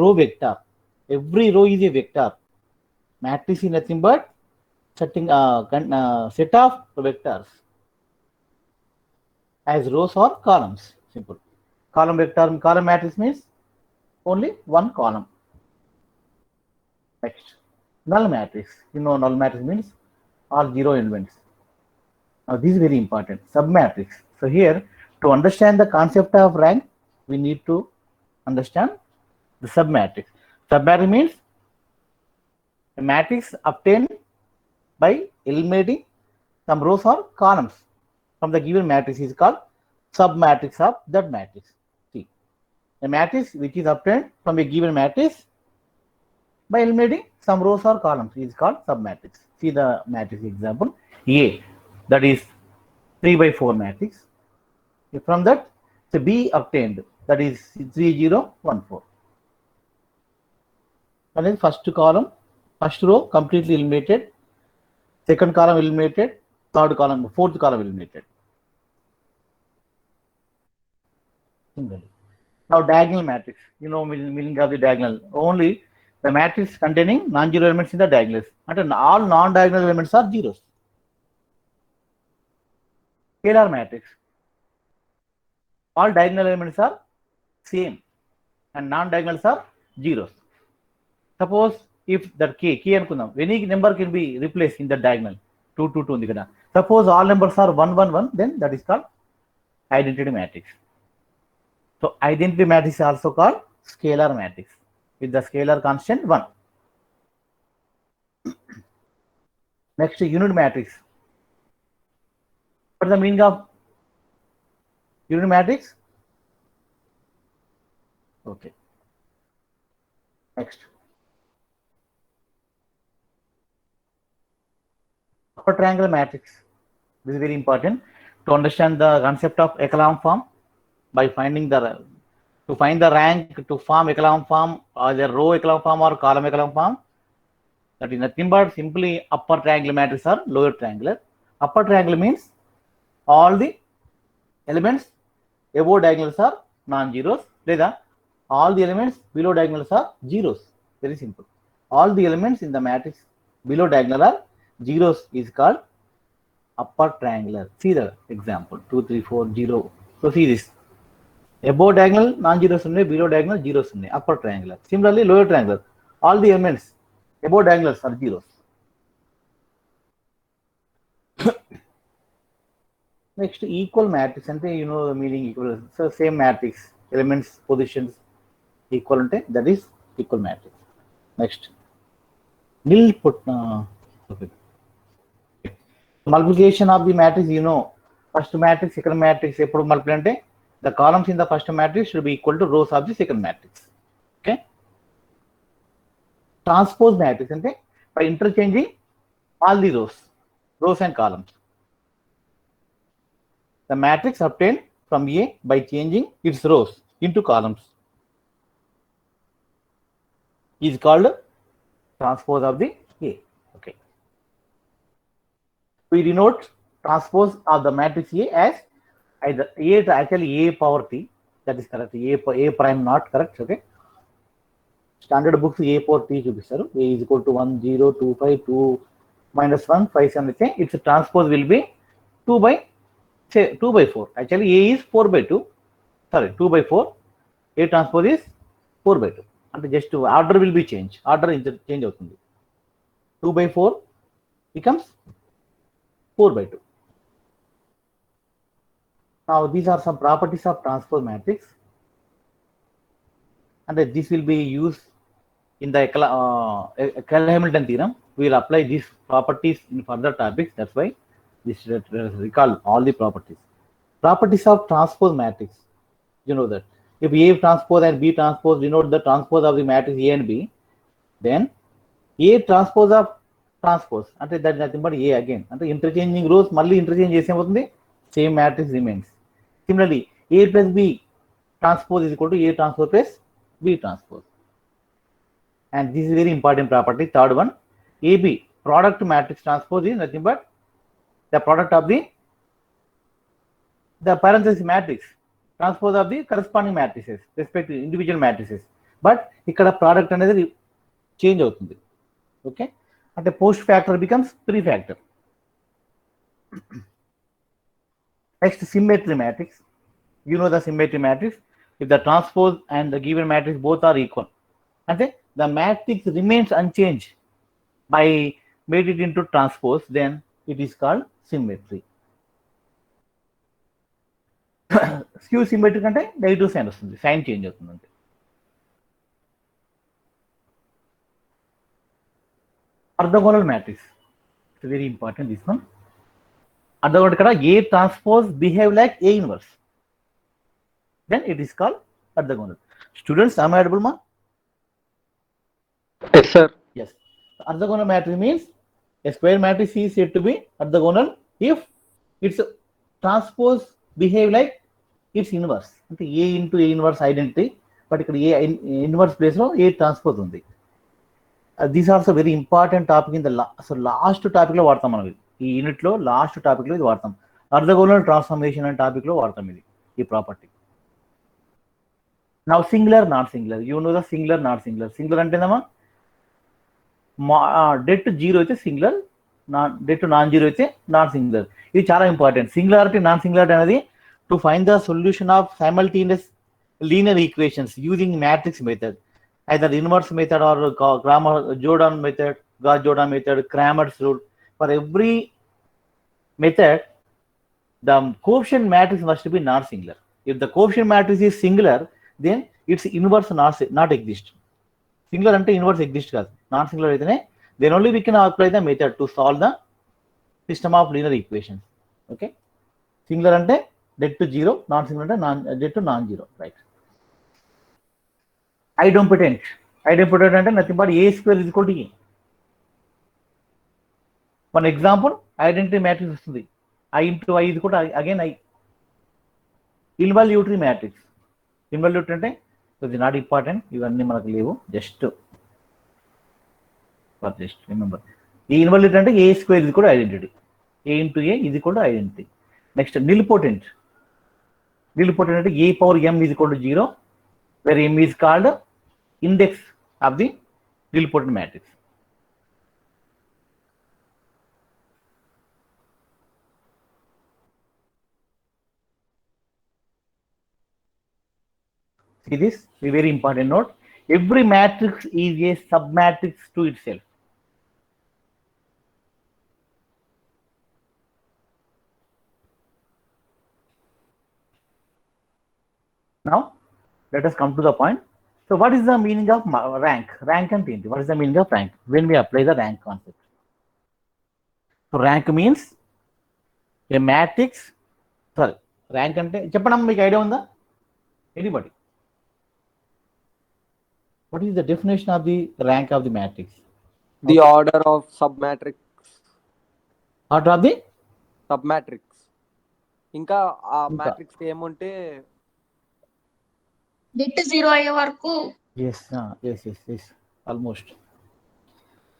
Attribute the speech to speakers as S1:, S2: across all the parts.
S1: row vector. Every row is a vector. Matrix is nothing but set of vectors as rows or columns. Simple. Column vector, column matrix means only one column. Next, null matrix. You know, null matrix means all zero elements. Now this is very important. Submatrix. So here, to understand the concept of rank, we need to understand the submatrix. Submatrix means a matrix obtained by eliminating some rows or columns from the given matrix is called submatrix of that matrix. See, a matrix which is obtained from a given matrix by eliminating some rows or columns is called submatrix. See the matrix example A, that is 3 by 4 matrix. From that, the B obtained, that is 3 0 1 4. And then first column, first row completely eliminated, second column eliminated, third column, fourth column eliminated. Now diagonal matrix, you know meaning of the diagonal. Only the matrix containing non-zero elements in the diagonals, and all non-diagonal elements are zeros. Scalar matrix, all diagonal elements are same and non-diagonals are zeros. Suppose if that k అనుకుందాం, any number can be replaced in the diagonal. 2 2 2 ఉంది కదా. Suppose all numbers are 1 1 1, then that is called identity matrix. So identity matrix is also called scalar matrix with the scalar constant 1. Next, unit matrix. What is the meaning of unit matrix? Okay. Next, upper triangular matrix. This is very important to understand the concept of echelon form. By finding to find the rank to form echelon form, either row echelon form or column echelon form, that is nothing but simply upper triangular matrix or lower triangular. Upper triangular means all the elements above diagonals are non-zeros, లేదా all the elements below diagonals are zeros. Very simple. All the elements in the matrix below diagonal are zeros is called upper triangular. See the example 2 3 4 0. So see this. Above diagonal non-zeros ఉన్నాయి, below diagonal zeros ఉన్నాయి, upper triangular. Similarly, lower triangular, all the elements above diagonals are zeros. Next, equal matrix అంటే you know the meaning equal. So same matrix, elements positions equal ఉంటే that is equal matrix. Next, nil put multiplication of the matrix, you know, first matrix second matrix ఎప్పుడు multiply అంటే the columns in the first matrix should be equal to rows of the second matrix. Okay. Transpose matrix ante by interchanging all the rows and columns. The matrix obtained from A by changing its rows into columns is called transpose of the A. Okay. We denote transpose of the matrix A as either A to actually A power T, that is correct. A prime not correct. Okay. Standard books A power T చూపిస్తారు. A is equal to 1 0 2 5 2 minus 1 5 7 అయితే its transpose will be 2 by 4. Actually A is 4 by 2. Sorry, 2 by 4. A transpose is 4 by 2. అంటే just order will be change. Order change అవుతుంది. 2 by 4 becomes 4 by 2. Now these are some properties of transpose matrix, and this will be used in the Hamilton theorem. We will apply these properties in further topics. That's why this recall all the properties. Properties of transpose matrix. You know that if A transpose and B transpose denote the transpose of the matrix A and B, then A transpose of transpose అంటే that nothing but A again. అంటే interchanging rows మళ్ళీ interchange చేసేమవుతుంది, same matrix remains. Similarly, A plus B transpose is equal to A transpose plus B transpose. And this is very important property. Third one, AB product matrix transpose is nothing but the product of the parenthesis matrix transpose of the corresponding matrices, respective individual matrices. But ఇక్కడ product అనేది change అవుతుంది. Okay, అంటే post factor becomes pre factor. Next symmetry matrix. You know the symmetry matrix. If the transpose and the given matrix both are equal, and the matrix remains unchanged by made it into transpose, then it is called symmetry. Skew symmetric అంటే negative sign వస్తుంది, sign change అవుతుంది అంటే. Orthogonal matrix, it's very important this one. Orthogonal ఇక్కడ A transpose behave like A inverse, then it is called orthogonal. Students, am I audible, ma?
S2: Yes, sir.
S1: Yes. Orthogonal matrix means a square matrix is said to be orthogonal if its transpose behave like its inverse. అంటే A into A inverse identity, but ఇక్కడ A inverse place లో A transpose ఉంది. This also very important topic in the అసలు last topic లో వాడతాం మనం. ఈ unit లో లాస్ట్ టాపిక్ లో ఇది వాడతాం. ఆర్థోగోనల్ ట్రాన్స్ఫర్మేషన్ అనే టాపిక్ లో వాడతాం ఇది, ఈ property. Now singular not singular. You know the singular not singular. Singular అంటే ఏదమ్మా, డెట్ జీరో అయితే సింగులర్, డెట్ నాన్ జీరో అయితే నాన్ సింగులర్. ఇది చాలా ఇంపార్టెంట్. సింగులారిటీ నాన్ సింగులారిటీ అనేది to find the solution of simultaneous linear equations using matrix method, either inverse method or Jordan method, Gauss Jordan method, Cramer's rule. For every method, the coefficient matrix must be not singular. If the coefficient matrix is singular, then its inverse not exist. Singular ante inverse exist kaadu. Non singular aithane then only we can apply the method to solve the system of linear equations. Okay, singular ante dead to zero, non singular ante dead to non zero, right? Idempotent. Idempotent అంటే nothing but A square is equal to A. One example, identity matrix వస్తుంది. I into I is equal to again I. Involutory matrix. Involutory అంటే ఇది not important, ఇవన్నీ మనకు లేవు, just remember. ఈ ఇన్వాల్యూటరీ అంటే A square is equal to identity. A into A is equal to identity. Next, nilpotent. Nilpotent అంటే A power m is equal to 0, where m is called index of the nilpotent matrix. See this, a very important note. Every matrix is a submatrix to itself. Now, let us come to the point. So, what is the meaning of rank? Rank and enti. What is the meaning of rank when we apply the rank concept? So, rank means a matrix. Sorry, rank ante చెప్పండి, మీకు idea ఉందా? Anybody? What is the definition of the rank of the matrix?
S2: The order of submatrix.
S1: Order of the
S2: submatrix. ఇంకా ఆ matrix ఏముంటే
S3: debt zero అయ్యే వరకు.
S1: yes, almost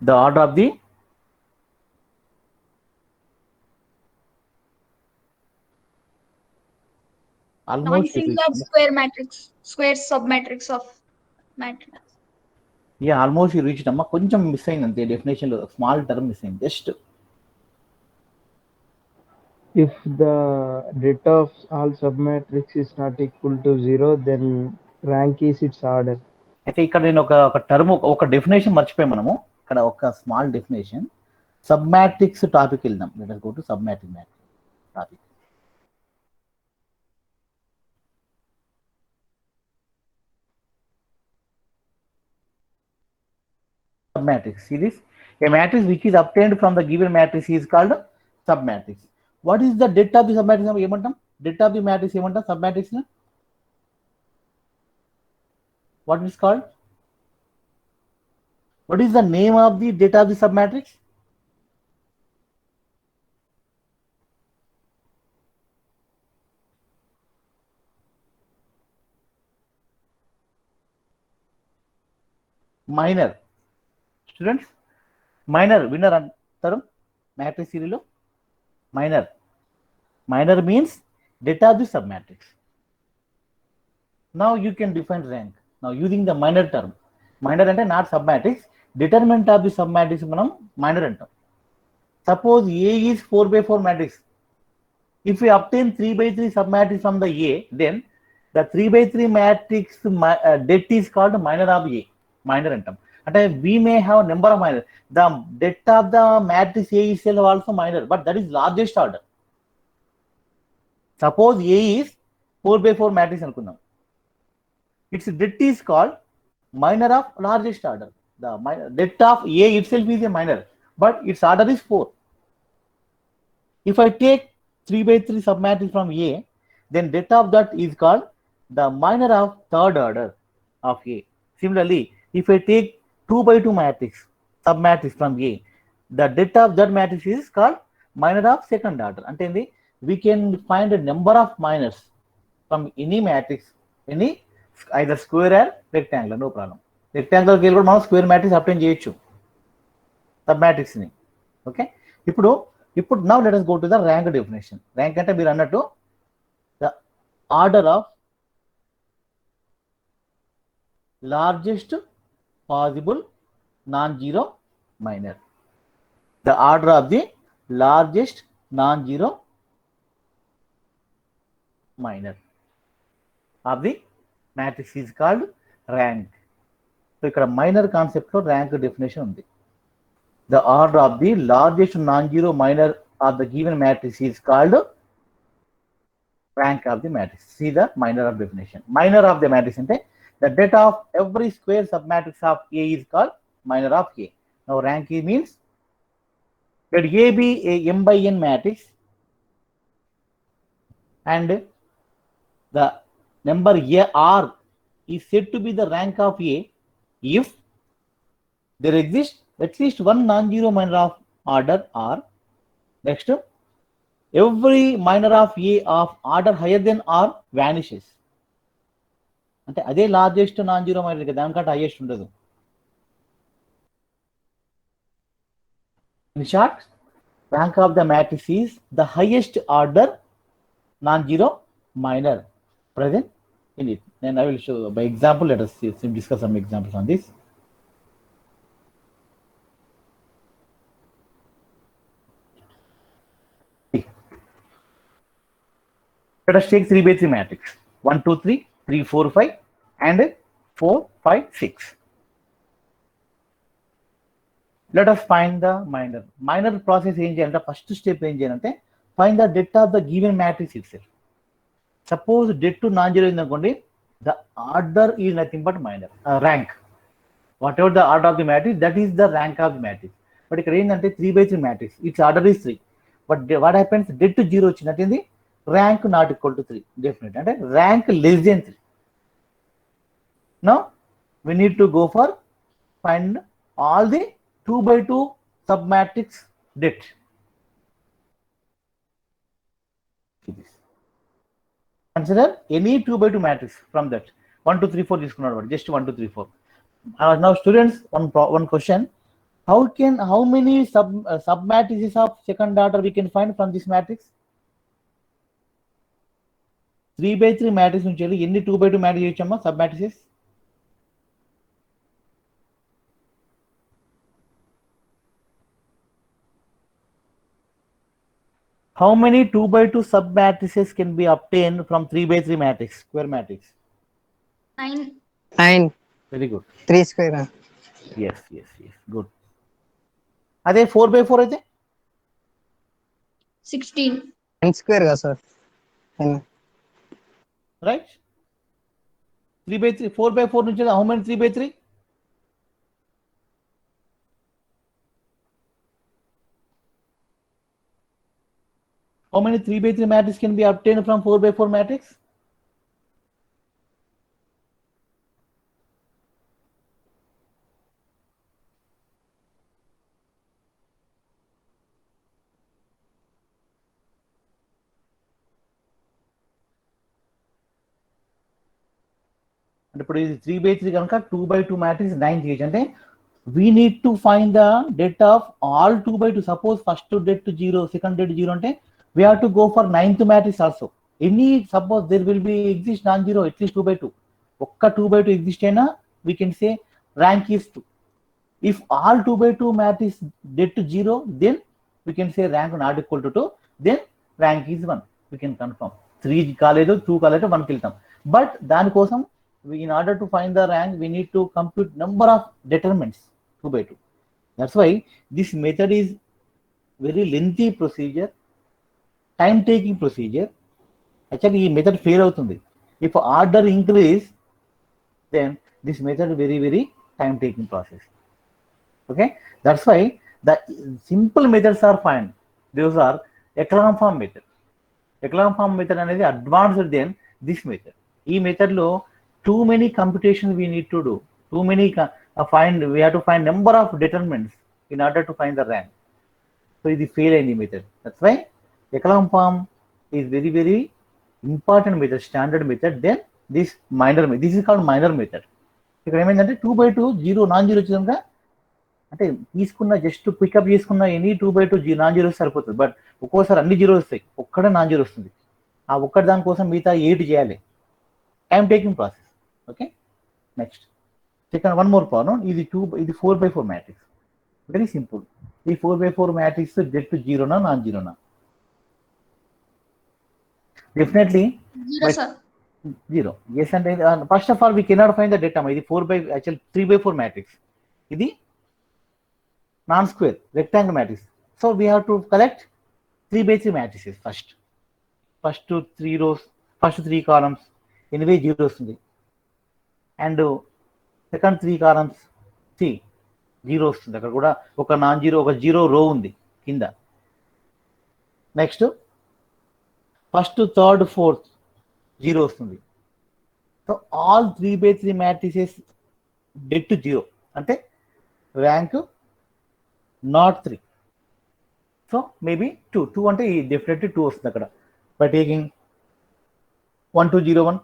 S1: the order of the almost
S3: non-singular square matrix, square submatrix of matrix.
S1: Yeah, almost you reached amma, koncham miss ayindante definition lo small term miss ayindi just.
S4: If the det of all submatrix is not equal to 0, then rank is its order.
S1: అయితే ఇక్కడ నేను ఒక term ఒక definition మర్చిపోయాం మనము. ఇక్కడ ఒక small definition. Sub matrix topic వెళ్దాం. Let us go to sub matrix topic. Sub matrix. See this? A matrix which is obtained from the given matrix is called sub matrix. What is the det of the sub matrix? ఏమంటాం? Det of the matrix ఏమంటాం? Sub matrix ని what is called? What is the name of the det of the sub matrix? Minor. Students, minor winner antaru matrix series lo. Minor means det of the sub matrix. Now you can define rank. Now using the minor term, minor అంటే not submatrix, determinant of the submatrix మనం minor అంటాం. Suppose A is 4/4 matrix. If we obtain 3/3 submatrix from the A, then the 3/3 matrix det is called minor of A. Minor అంటాం. అంటే we may have number of minor. The det of the matrix A itself also minor, but that is largest order. Suppose A is 4/4 matrix అనుకుందాం. Its det is called minor of largest order. The det of A itself is a minor, but its order is 4. If I take 3/3 submatrix from A, then det of that is called the minor of third order of A. Similarly, if I take 2/2 matrix submatrix from A, the det of that matrix is called minor of second order. And we can find a number of minors from any matrix, any either square or rectangular, no problem. Rectangular కి కూడా మనం square matrix apply చేయొచ్చు sub matrix ని. Okay, ఇప్పుడు now let us go to the rank definition. Rank అంటే మీరు అన్నట్టు the order of largest possible non-zero minor. The order of the largest non-zero minor of the matrix is called rank. So ఇక్కడ minor concept లో rank definition ఉంది. The order of the largest non-zero minor of the given matrix is called rank of the matrix. See the minor of definition. Minor of the matrix ante the det of every square submatrix of A is called minor of A. Now rank means let A be a m by n matrix and the number A R is said to be the rank of A if there exists at least one non-zero minor of order R. Next, every minor of A of order higher than R vanishes. అంటే అదే largest non zero minor కదా, దానికంటే highest ఉండదు. In short, rank of the matrix is the highest order non-zero minor present in it. Then I will show by example. Let us discuss some examples on this. Let us take 3/3 matrix. 1, 2, 3, 3, 4, 5, and 4, 5, 6. Let us find the minor. Minor process ఏం చేయాలంటే first step ఏం చేయాలంటే find the det of the given matrix itself. Suppose det to non-zero is అనుకోండి, the order is nothing but minor. Rank. Whatever the order of the matrix, that is the rank of the matrix. But ఇక్కడ ఏంటంటే 3/3 matrix. Its order is 3. But what happens? Det to 0 వచ్చినట్టు rank not equal to 3, definitely. And rank less than 3. Now we need to go for find all the 2/2 submatrix det. Consider any 2/2 matrix from that. 1, 2, 3, 4 తీసుకున్నాడు, just 1, 2, 3, 4. Now students, one question: how many submatrices of second order we can find from this matrix? 3/3 matrix నుంచి వెళ్ళి ఎన్ని 2/2 matrix చేయొచ్చమ్మా sub matrices? How many 2/2 sub matrices can be obtained from 3/3 matrix, square matrix?
S3: 9.
S5: 9.
S1: Very good.
S5: 3 square.
S1: Yes, good. అదే 4/4 అయితే
S3: 16.
S5: 10 square కదా sir.
S1: right? 3/3, 4/4 నుంచి how many 3/3? How many 3/3 matrix can be obtained from 4/4 matrix? And ఇప్పుడు ఇది 3/3 కనుక 2/2 matrix 9 చేయొచ్చు. అంటే we need to find the det of all 2/2. Suppose first det 0, second det 0 అంటే we have to go for 9th matrix also. Any suppose there will be exist non-zero at least 2/2. ఒక్క 2/2 exist అయినా we can say rank is 2. If all 2/2 matrix dead to 0, then we can say rank not equal to 2, then rank is 1. We can confirm. 3 కాలేదు, 2 కాలేదు, 1 వెళ్తాం. But దానికోసం in order to find the rank, we need to compute number of determinants 2/2. That's why this method is very lengthy procedure, time taking procedure. Actually, ఈ method fail అవుతుంది. If order increase, then this method very time taking process. Okay, that's why the simple methods are fine. Those are echelon form method. Echelon form method అనేది advanced than this method. ఈ method లో too many computations we need to do. Too many we have to find number of determinants in order to find the rank. So ఇది fail అయింది method. That's why echelon form is very important method, standard method. Then this minor method. This is called minor method. ఇక్కడ ఏమైందంటే 2/2 0 non zero వచ్చిందంటే అంటే తీసుకున్న just pickup చేసుకున్న any 2/2 non zero సరిపోతుంది. But ఒక్కోసారి అన్ని జీరో వస్తాయి, ఒక్కడే నాన్ జీరో వస్తుంది. ఆ ఒక్కటి దానికోసం మిగతా 8 చేయాలి. Time taking process. Okay, next second one more problem. ఇది 4/4 మ్యాట్రిక్స్. Very simple. ఈ 4/4 మ్యాట్రిక్స్ డెట్ 0నా నాన్ జీరోనా? Definitely
S3: 0, sir.
S1: 0. ఎస్ అంటే first of all we cannot find the data. ఇది 3/4 మ్యాట్రిక్స్. ఇది non-square rectangle matrix. So we have to collect 3/3 matrices first. First 3 rows, first 3 columns anyway 0 వస్తుంది. And second 3 columns see 0 వస్తుంది. అక్కడ కూడా ఒక non zero, ఒక 0 రో ఉంది కింద. నెక్స్ట్ ఫస్ట్ థర్డ్ ఫోర్త్ 0 వస్తుంది. So all 3/3 matrices dead to 0 అంటే ర్యాంక్ not 3. So maybe 2 అంటే definitely 2 వస్తుంది అక్కడ. By taking 1 2 0 1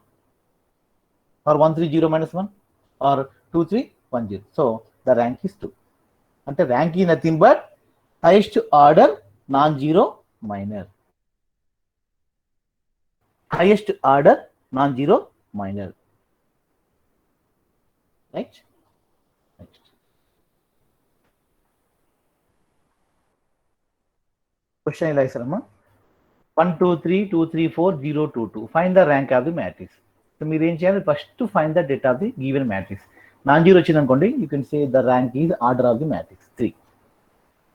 S1: or 1 3 0 -1 or 2 3 1 0. So the rank is 2. అంటే rank is nothing but highest order non-zero minor. Highest order non-zero minor. Right? Next. Question ఇలా ఇస్తారమ్మా. 1 2 3 2 3 4 0 2 2. Find the rank of the matrix. So మీరు ఏం చేయాలి? First find the data of the given matrix. Non zero వచ్చింది అనుకోండి, you can say the rank is order of the matrix 3.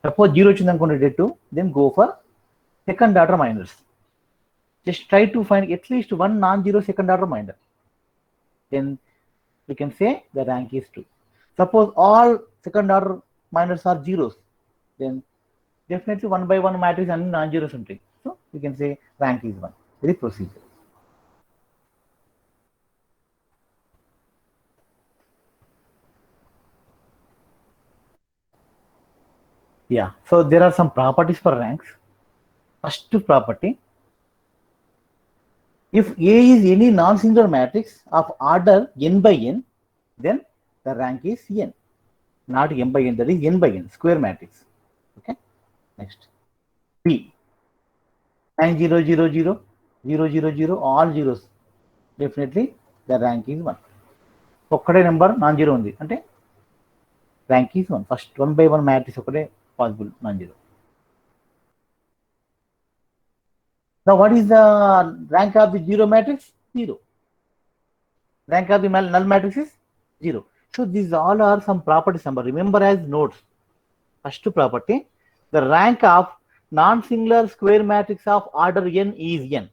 S1: Suppose 0 వచ్చింది అనుకోండి det 2, then go for second order minors. Just try to find at least 1 non zero second order minor. Then you can say the rank is 2. Suppose all second order minors are zeros, then definitely 1/1 matrix and non-zeros ఉంటాయి. So you can say rank is 1. Very procedure. Yeah. So there are some properties for ranks. First property: if A is any non-singular matrix of order n by n, then the rank is n. Not m by n, that is n by n, square matrix. Okay. Next, P 9 0 0 0 0 0 0 all zeros, definitely the rank is 1. ఒక్కడే number non zero ఉంది అంటే rank is 1. First 1/1 matrix ఒకటే possible non zero. Now what is the rank of the zero matrix? 0. Rank of the null matrix is 0. So these all are some properties. Remember as notes. First property: the rank of non-singular square matrix of order n is n.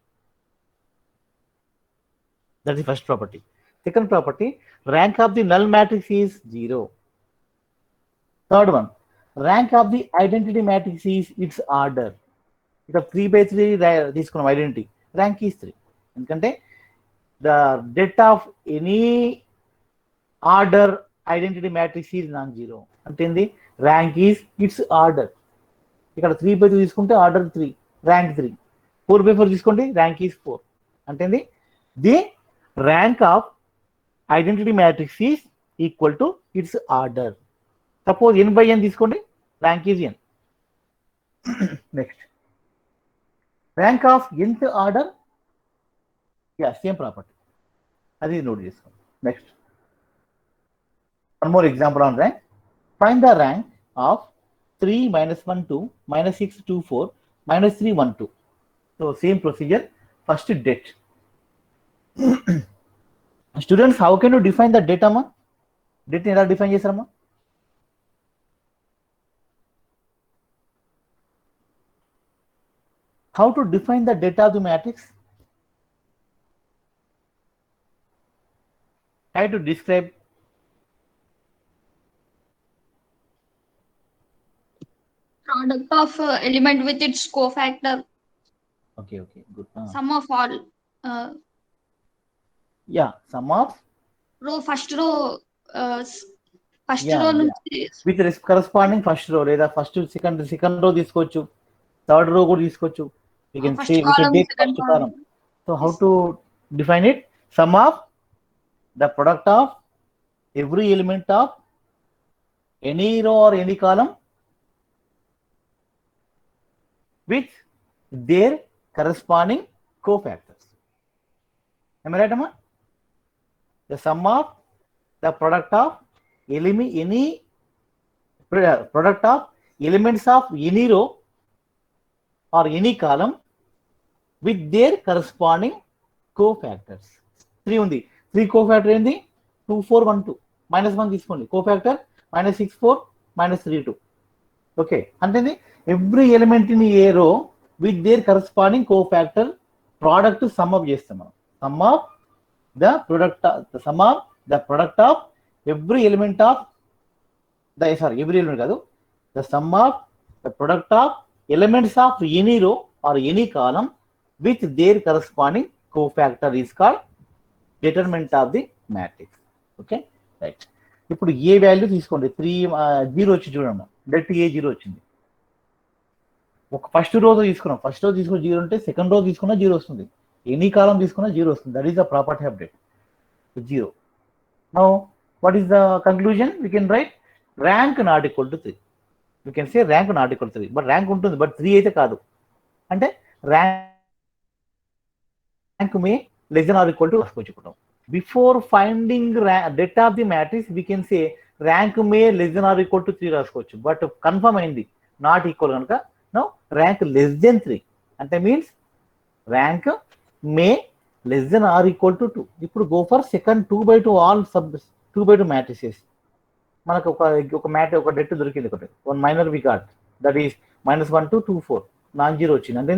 S1: That is the first property. Second property: rank of the null matrix is 0. Third one: rank of the identity matrix is its order. ఇక్కడ 3/3 తీసుకున్నాం identity, rank is 3. ఎందుకంటే the det of any order identity matrix is non zero. అంటే ఏంది? Rank is it's order. ఇక్కడ 3/2 తీసుకుంటే order 3, rank 3. 4/4 తీసుకోండి, rank is 4. అంటే ఏంది? The rank of identity matrix is equal to it's order. Suppose n/n తీసుకోండి, rank is n. Next, rank of nth order, yeah same property, అది note చేసుకోండి. Next, one more example on rank. Find the rank of 3 minus 1 2 minus 6 2 4 minus 3 1 2. So same procedure. First det. Students, how can you define the data ma? Det ఎలా define చేశారమ్మా? How to define the data of the matrix? Try to describe.
S3: Product of element with its cofactor.
S1: Okay, good.
S3: Sum of all.
S1: Yeah, sum of
S3: First row. First
S1: Yeah,
S3: row
S1: yeah.
S3: నుంచి
S1: with corresponding first row లేదా first second row తీసుకోవచ్చు, third row కూడా తీసుకోవచ్చు. We can
S3: First
S1: say we can
S3: column,
S1: take
S3: second
S1: first column. So how to define it? Sum of the product of every element of any row or any column with their corresponding cofactors. Am I right, Amma? The sum of the product of any product of elements of any row or any column with their corresponding cofactors. 3 ఉంది. 3 cofactor ఏంది? 2 4 1 2 minus 1 తీసుకోండి. cofactor minus 6 4 minus 3 2. Okay, అంటే every element in a row with their corresponding cofactor product sum up చేస్తాం మనం. Sum of the product of every element of every element కాదు, the sum of the product of elements of any row or any column with their corresponding cofactor is called determinant of the matrix. Okay, right. ఇప్పుడు ఏ value తీసుకోండి, 3 0 వచ్చి చూడండి, det A 0 వచ్చింది. ఒక first row తీసుకున్నాం, first row తీసుకుని 0 ఉంటే second row తీసుకున్నా 0 వస్తుంది, ఎనీ కాలం తీసుకున్నా 0 వస్తుంది. That is the property of debt 0. Now what is the conclusion? We can write rank not equal to 3. We can say rank not equal to 3, but rank ఉంటుంది, but 3 అయితే కాదు. అంటే rank may less than or equal to రాసుకోవచ్చు. Before finding data of the matrix, we can say rank may less than or equal to 3 రాసుకోవచ్చు, but confirm అయింది not equal కనుక no rank less than 3 అంటే means rank may less than or equal to 2. ఇప్పుడు go for second 2/2 all sub 2/2 matrices. మనకు ఒక det దొరికింది, ఒకటి one minor we got, that is -1 to 2 4 non zero వచ్చింది. అంటే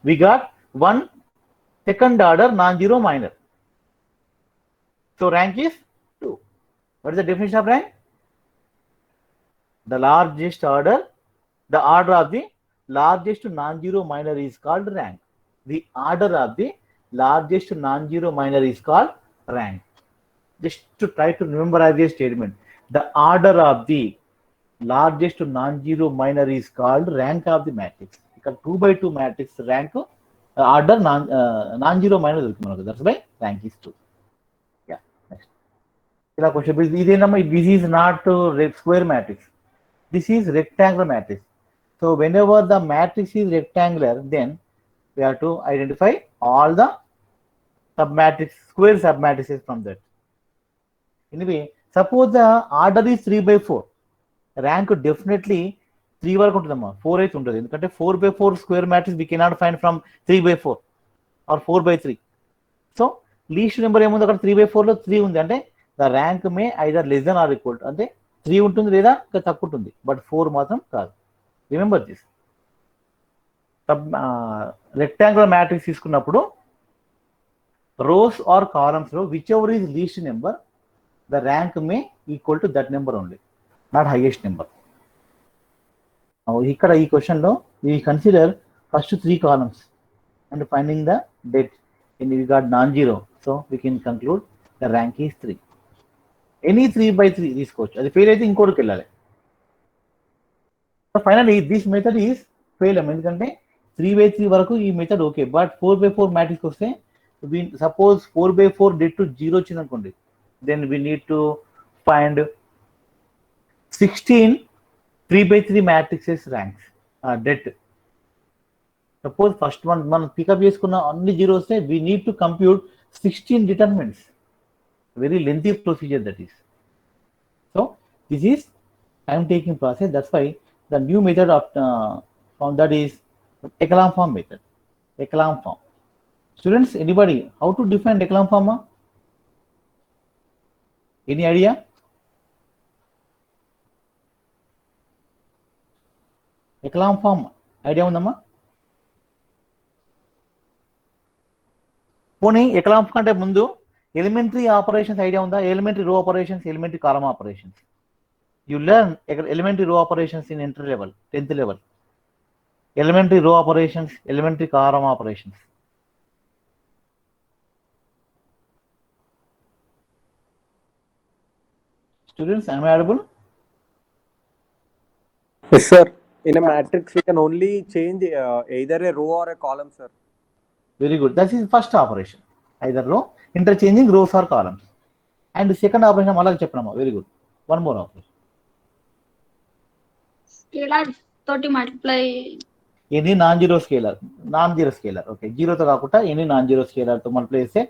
S1: we got one second order non zero minor. So rank is 2. What is the definition of rank? The order of the largest non-zero minor is called rank. The order of the largest non-zero minor is called rank. Just to try to remember as a statement, the order of the largest non-zero minor is called rank of the matrix. Because 2/2 matrix rank order non-zero minor దొరుకుతుంది, that's why rank is 2. Yeah, next. ఇలా question, ఇదేనమ్మా, this is not square matrix, this is rectangular matrix. So whenever the matrix is rectangular, then we have to identify all the square submatrices from that. Anyway, suppose the order is 3/4, rank definitely 3 వరకు ఉంటుందమ్మా, 4 అయితే ఉంటుంది. ఎందుకంటే 4/4 square matrix we cannot find from 3/4 or 4/3. So least number ఏముంది అక్కడ, 3/4 లో 3 ఉంది, అంటే the rank may either less than or equal, అంటే 3 ఉంటుంది లేదా ఇంకా తక్కువ ఉంటుంది, బట్ 4 మాత్రం కాదు. Remember this. రెక్టాంగులర్ మ్యాట్రిక్స్ తీసుకున్నప్పుడు రోస్ ఆర్ కాలమ్స్ లో which ever is least number, the rank may equal to that number only, not highest number. Now ఇక్కడ ఈ క్వశ్చన్ లో we consider first 3 columns and finding the det, and we got non-zero, so we can conclude the rank is 3. Any 3/3 తీసుకోవచ్చు, అది fail అయితే ఇంకోటికి వెళ్ళాలి. So finally this method is fail, ఎందుకంటే 3/3 వరకు ఈ మెథడ్ ఓకే, బట్ 4/4 మ్యాట్రిక్స్ వస్తే suppose 4/4 det 0 వచ్చింది అనుకోండి, then we need to find 16 3/3 matrices ranks det. Suppose first one మనం పికప్ చేసుకున్న అన్ని జీరో వస్తే we need to compute 16 determinants. Very lengthy procedure that is. So this is time taking process. That's why the new method of form, that is echelon form method. Echelon form. Students, anybody, how to define echelon form? Any idea? echelon form idea ఉందమ్మా? పోనీ echelon form కంటే ముందు elementary operations idea ఉందా? Elementary రో operations, elementary column operations. You learn elementary row operations in entry level, 10th level. Elementary row operations, elementary column operations. Students, am I audible?
S2: Yes, sir. In a matrix, we can only change either a row or a column, sir.
S1: Very good. That is first operation. Either row, interchanging rows or columns. And the second operation, అలాగే చెప్పినామా? Very good. One more operation.
S3: Scalar తోటి multiply
S1: any non zero scalar okay, జీరోతో కాకుండా any non zero scalar తో multiply చేస్తే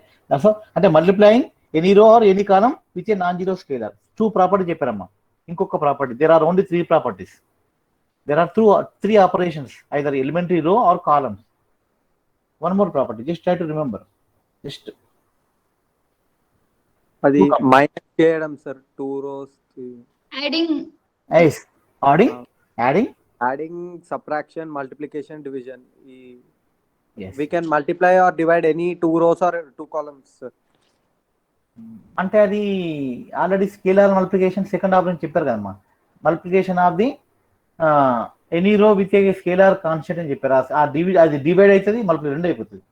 S1: అంటే multiplying any row or any column with a non zero scalar. 2 property చెప్పారమ్మా. ఇంకొక property, there are only 3 properties. There are 3 operations, either elementary row or columns. One more property, just try to remember. Just
S2: అది minus చేయడం sir, 2 rows.
S3: Adding
S1: nice. Adding
S2: Adding, subtraction, multiplication, division.
S1: yes.
S2: We can multiply or divide any 2 rows or 2 columns, sir.
S1: అంటే అది already scalar multiplication second operation చెప్పారు కదమ్మా. Multiplication of the any రో with a scalar constant అని చెప్పారు. అది divide అవుతుంది, multiply 2 అయిపోతుంది.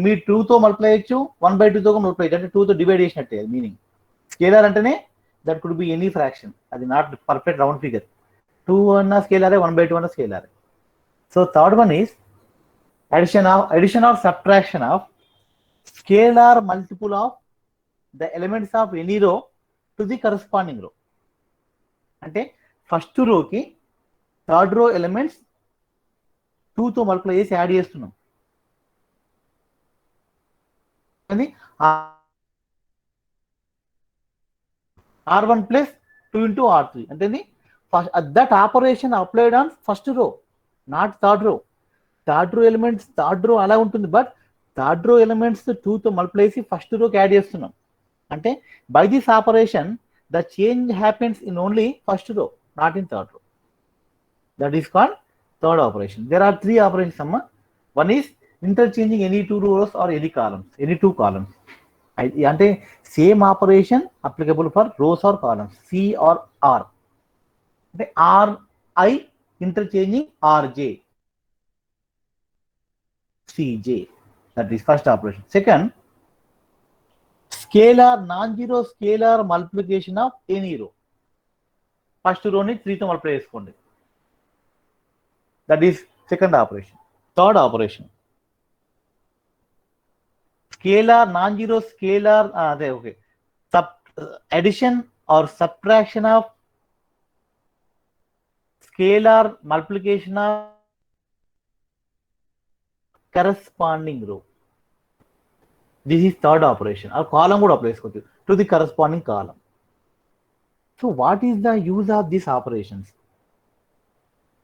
S1: మీరు 2తో మల్టిప్లై చేయొచ్చు, 1/2తో మల్టిప్లై చేయొచ్చు. అంటే 2తో డివైడ్ చేసినట్టే అది మీనింగ్. స్కేలార్ అంటేనే that could be any fraction, అది నాట్ పర్ఫెక్ట్ రౌండ్ ఫిగర్. 2 అన్న స్కేలారే, 1/2 అన్న స్కేలారే. So third one is addition or subtraction of scalar multiple of the elements of any row to the corresponding row. అంటే first రోకి third row elements 2తో multiply చేసి add చేస్తున్నాం. R1 plus 2 into R3 అంటే that operation applied on first row, not third row. Third row elements అలా ఉంటుంది, but third row elements 2తో multiply చేసి first రోకి యాడ్ చేస్తున్నాం. అంటే by this operation the change happens in only first row, not in third row. That is called third operation. There are 3 operations అమ్మా. One is interchanging any 2 rows or any columns, any 2 columns. అంటే same operation applicable for rows or columns. C R R అంటే RI interchanging RJ, Cj. That is first operation. Second, scalar, non-zero scalar multiplication of any row. First row ni 3తో multiply చేసుకోండి. That is second operation. Third operation, scalar, non-zero scalar, okay. Addition or subtraction of scalar multiplication of corresponding row. This is third operation. Or column would apply to the corresponding column. So what is the use of these operations?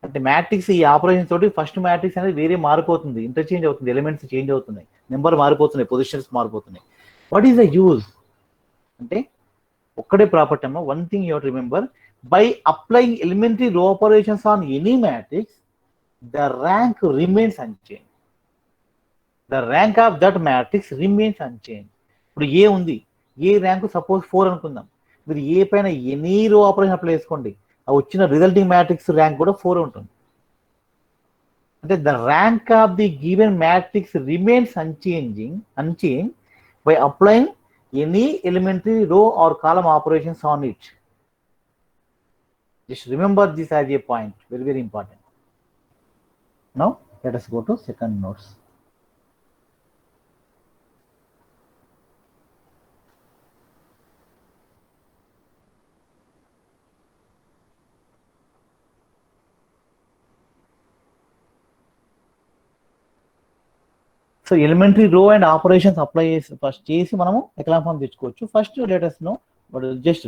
S1: అంటే matrix ఈ operation తోటి first matrix అనేది వేరే మారిపోతుంది, interchange అవుతుంది, elements change అవుతున్నాయి, number మారిపోతున్నాయి, positions మారిపోతున్నాయి. వాట్ ఈస్ ద యూజ్ అంటే ఒక్కడే ప్రాపర్టీ అమ్మా. One thing you have to remember, by applying elementary రో operations on any matrix the rank remains unchanged. The rank of that matrix remains unchanged. ఇప్పుడు ఏ ఉంది, ఏ rank suppose 4 అనుకుందాం. మీరు ఏ పైన any రో ఆపరేషన్ అప్లై చేసుకోండి, ఆ వచ్చిన రిజల్టింగ్ మ్యాట్రిక్స్ ర్యాంక్ కూడా 4 ఉంటుంది. అంటే the rank of the given matrix remains unchanged by applying any elementary row or column operations on it. Just remember this as a point, very very important. Now let us go to second notes. So elementary row and operations apply చేసి first చేసి మనము echelon form తెచ్చుకోవచ్చు. First letters no just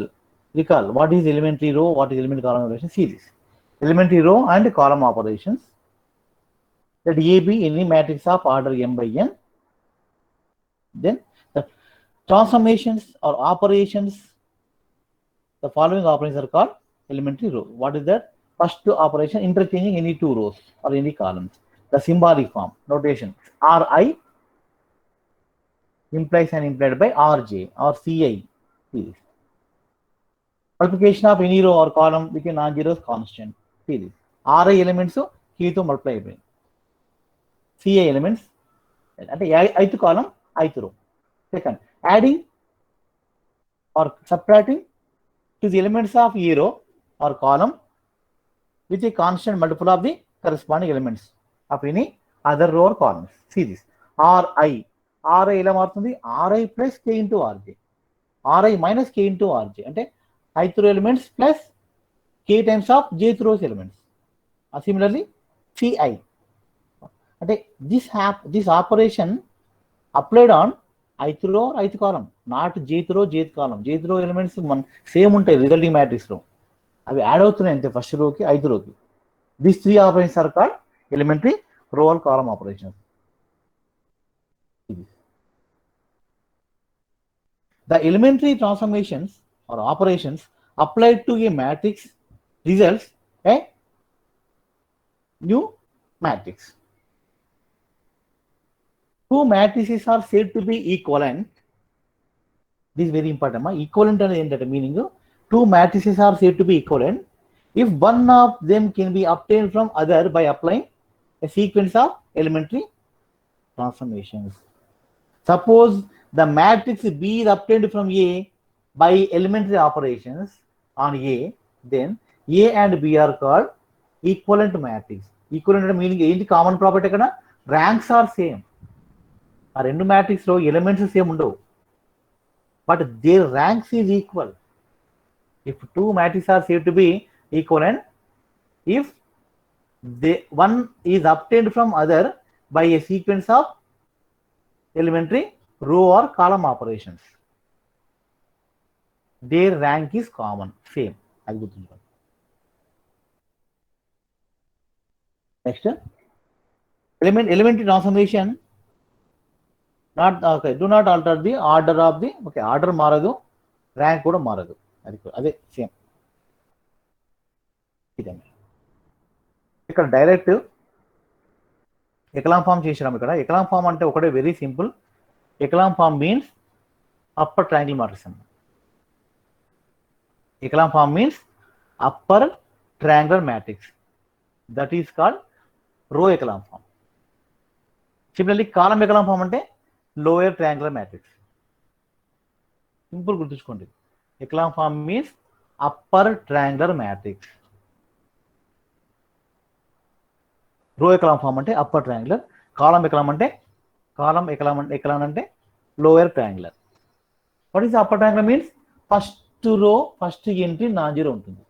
S1: recall what is elementary row, what is elementary column operation. Series elementary row and column operations. Let A be any matrix of order m by n. Then the transformations or operations, the following operations are called elementary row. What is that? First operation, interchanging any two rows or any columns. The symbolic form notation Ri implies and implied by Rj or Ci. Series. Multiplication of any row or column between non-zeros constant. Series. Ri elements key to multiply by CI elements అంటే ith column ith row. Second, adding or subtracting to the elements of a row or column with a constant multiple of the corresponding elements of any other row or columns. Series. Ri ఎలా మారుతుంది? Ri plus k into Rj. Ri minus k into Rj అంటే ith row elements plus k times of jth rows elements. Similarly Ci అంటే this operation applied on ith row or ith column, not jth row jth column. Jth row elements మన same ఉంటాయి resulting matrix లో, అవి add అవుతున్నాయి అంతే first రోకి ith రోకి. These three operations are called elementary row or column operations. The elementary transformations or operations applied to a matrix results a new matrix. Two matrices are said to be equivalent. This is very important. Equivalent and meaning two matrices are said to be equivalent if one of them can be obtained from other by applying a sequence of elementary transformations. Suppose the matrix B is obtained from A by elementary operations on A, then A and B are called equivalent matrix. Equivalent meaning ఏంటి common property కదా, ranks are same. ఆ రెండు matrix లో elements same ఉండవు, but their ranks is equal. If two matrix are said to be equivalent if one is obtained from other by a sequence of elementary row or column operations. Their rank is common, same. Next, elementary transformation do not alter the order of the order maradu, rank kuda maradu, ade same. ఇక్కడ direct echelon form చేసినాం. ఇక్కడ echelon form అంటే ఒకటే very simple. Echelon form means upper triangle matrix అన్నమాట. Echelon form means upper triangular matrix, that is called row echelon form. Similarly column echelon form అంటే lower triangular matrix. Simple గుర్తుంచుకోండి, echelon form means upper triangular matrix. Row echelon form అంటే upper triangular, column echelon అంటే lower triangular. What is upper triangular means first row first entry non zero ఉంటుంది,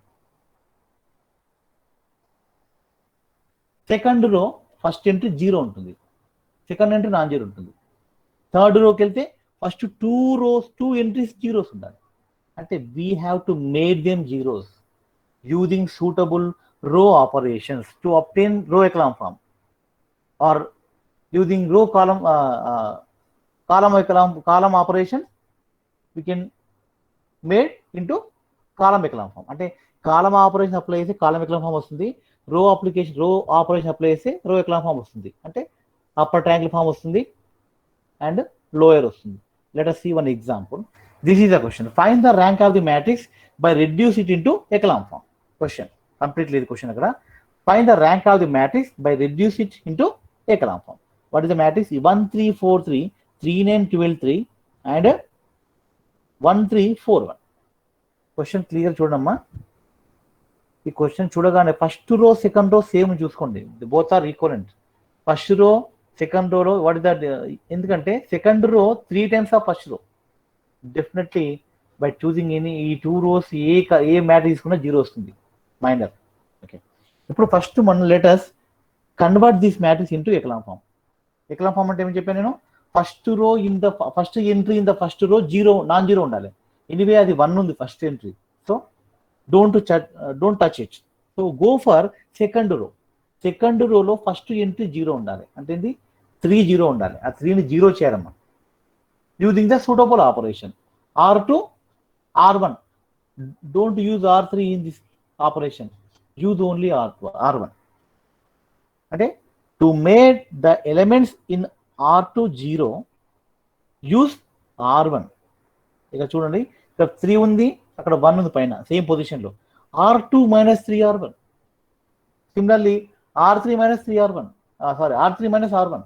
S1: second row first entry zero ఉంటుంది, second entry non zero ఉంటుంది. Third రోకి వెళ్తే first two entries zeros ఉండాలి. అంటే we have to make them zeros using suitable row operations to obtain row echelon form, or using row column operations we can made into column echelon form. అంటే column operation apply చేసి column echelon form వస్తుంది, రో operation apply చేసి రో echelon form వస్తుంది. అంటే upper triangle form వస్తుంది and lower వస్తుంది. Let us see one example. This is a question. Find the rank of the matrix by reduce it into echelon form. Question completely the question agar. Find the rank of the matrix by reduce it into echelon form. What is the matrix? 1 3 4 3 3 9 12 3 and 1 3 4 1. Question clear చూడమ్మా. ఈ question చూడగానే first row second row same చూసుకోండి, both are equivalent. First row second రోలో what is that, ఎందుకంటే second row 3 times of first row. Definitely by choosing ఈ two rows a matrix తీసుకున్నా zero వస్తుంది, minor. Okay, ఇప్పుడు first మనం let us convert this matrix into echelon form. Echelon form అంటే ఏమని చెప్పాను నేను, first row in the first entry in the first row zero non zero ఉండాలి. Anyway అది 1 ఉంది first entry, so don't touch it. So go for second రో. Second రోలో first entry 0 ఉండాలి. అంటే ఏంది 3 0 ఉండాలి. ఆ 3ని 0 చేయాలమ్మా using the suitable operation R2 R1. Don't use R3 in this operation, use only R1. అంటే to make the elements in R2 0 use R1. ఇక చూడండి, ఇక్కడ 3 ఉంది, అక్కడ 1 ఉంది పైన సేమ్ పొజిషన్లో. R2 minus 3R1. Similarly R3 minus 3R1, R3 minus R1.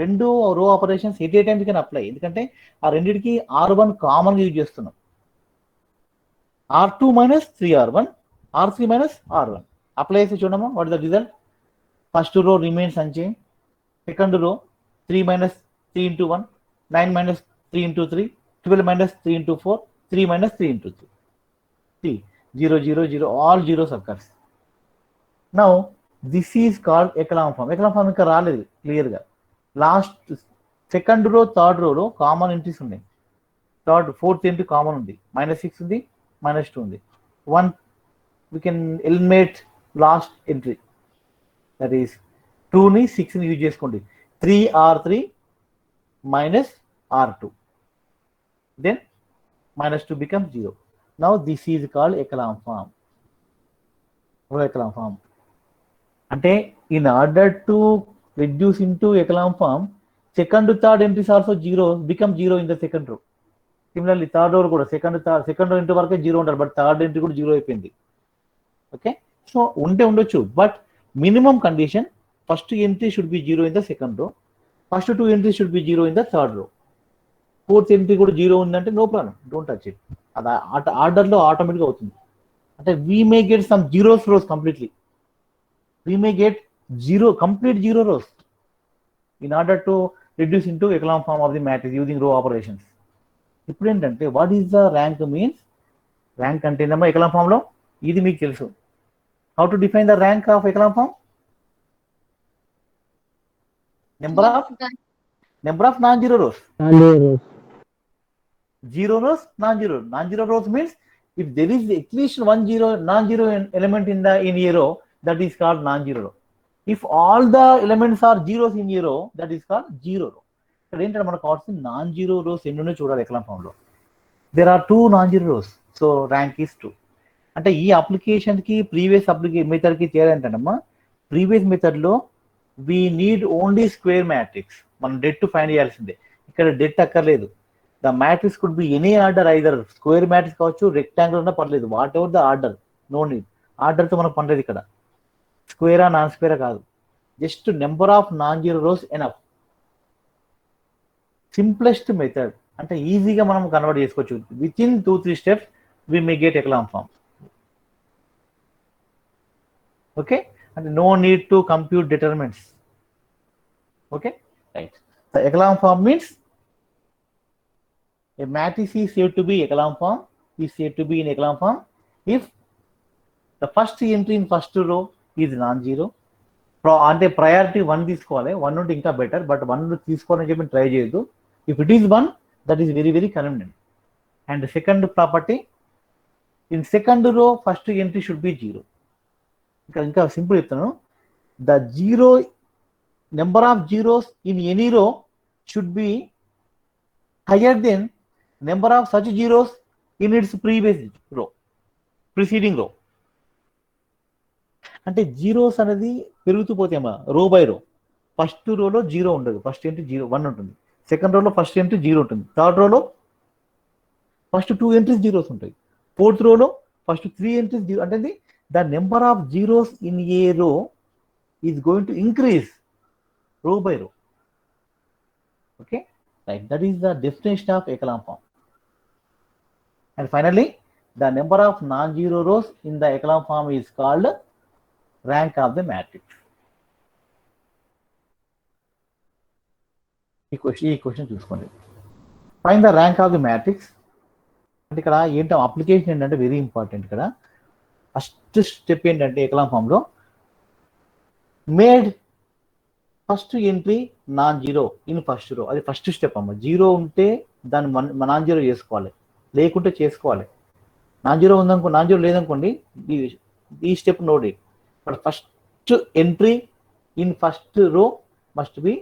S1: రెండు రో operations at a time can apply, ఎందుకంటే ఆ రెండింటికి R1 కామన్గా యూజ్ చేస్తున్నాం. R2 minus 3R1, R3 minus R1 apply చేసి చూడమ్మా, what is the result. First row remains unchanged, second row 3 minus 3 into 1, 9 minus 3 into 3, 12 minus 3 into 4, 3 minus 3 into 3. See, 0 0 0, all zeros occurs. Now this is called echelon form. Echelon form ఇంకా రాలేదు క్లియర్గా. Last second row third రోలో common entries ఉన్నాయి. Fourth entry common ఉంది, -6 ఉంది, -2 ఉంది. 1 we can eliminate last entry, that is 2ని 6ని use చేసుకోండి. 3R3 minus R2, then -2 becomes 0. Now this is called echelon form. Echelon form అంటే in order to reduce into echelon form, second third entries also 0 become 0 in the second row. Similarly third row కూడా second row entry వరకే 0 ఉండాలి, but third entry కూడా 0 అయిపోయింది. Okay, so ఉండొచ్చు, but minimum condition first entry should be 0 in the second row, first 2 entry should be 0 in the third row. Fourth entry కూడా 0 ఉందంటే no problem, don't touch it. అది ఆర్డర్లో ఆటోమేటిక్గా అవుతుంది. అంటే we may get some zeros rows completely. We may get complete zero rows in order to reduce into echelon form of the matrix using row operations. ఇప్పుడు ఏంటంటే what is the rank means, rank అంటే ఏమో echelon form లో ఇది మీకు తెలుసు. How to define the rank of echelon form? Number of non zero rose. Zero rows, non-zero rows means if there is at least one non-zero element in a row, that is called non-zero row. If all the elements are zeros in a row, that is called zero row. ఇక్కడ ఏంటంటే మనకు కావాల్సిన non-zero rows ఎన్నో చూడాలి echelon form లో. There are 2 non-zero rows, so rank is 2. అంటే ఈ application కి ప్రీవియస్ మెథడ్ కి తేడా ఏంటంటమ్మా, ప్రీవియస్ మెథడ్ లో we need only square matrix, మనం డెట్ ఫైండ్ చేయాల్సిందే. ఇక్కడ డెట్ అక్కర్లేదు. The matrix could be any order, either square matrix కావచ్చు, రెక్టాంగిల్ ఉన్నా పర్లేదు, whatever the order, no need. ఆర్డర్తో మనకు పర్లేదు ఇక్కడ, స్క్వేరా నాన్ స్క్వేరా కాదు, just number of non zero rows enough. Simplest method, అంటే ఈజీగా మనం కన్వర్ట్ చేసుకోవచ్చు. Within 2-3 steps we may get echelon form. Okay, అంటే no need to compute determinants. Okay, right. The echelon form means a matrix is said to be echelon form, is said to be in echelon form if the first entry in first row is non-zero. అంటే priority 1 తీసుకోవాలి, 1 ఉంటే ఇంకా better, but 1 తీసుకోవాలని చెప్పి try చేయొద్దు. If it is 1, that is very very convenient. And second property, in second row first entry should be 0. ఇంకా simple చెప్తాను, the zero number of zeros in any row should be higher than number of such zeros in its preceding row. అంటే zeros అనేది పెరుగుతూ పోతాయమ్మా రో by రో. First రోలో 0 ఉండదు, first entry 1 ఉంటుంది. సెకండ్ రోలో ఫస్ట్ ఎంట్రీ 0 ఉంటుంది. థర్డ్ రోలో ఫస్ట్ 2 ఎంట్రీస్ జీరోస్ ఉంటాయి. ఫోర్త్ రోలో ఫస్ట్ 3 ఎంట్రీస్ 0. అంటే the number of zeros in a row is going to increase row by row. Okay, right. That is the definition of echelon form. And finally, the number of non-zero rows in the echelon form is called rank of the matrix. ఈ question చూసుకోండి. Find the rank of the matrix. అంటే ఇక్కడ ఏంటో application ఏంటంటే very important. ఇక్కడ first step ఏంటంటే echelon form లో made first entry non zero in first రో, అది ఫస్ట్ స్టెప్ అమ్మ. జీరో ఉంటే దాన్ని నాన్ జీరో చేసుకోవాలి, లేకుంటే చేసుకోవాలి. నాన్ జీరో ఉందనుకో, నాన్ జీరో లేదనుకోండి, ఈ step note it. But first entry in first row must be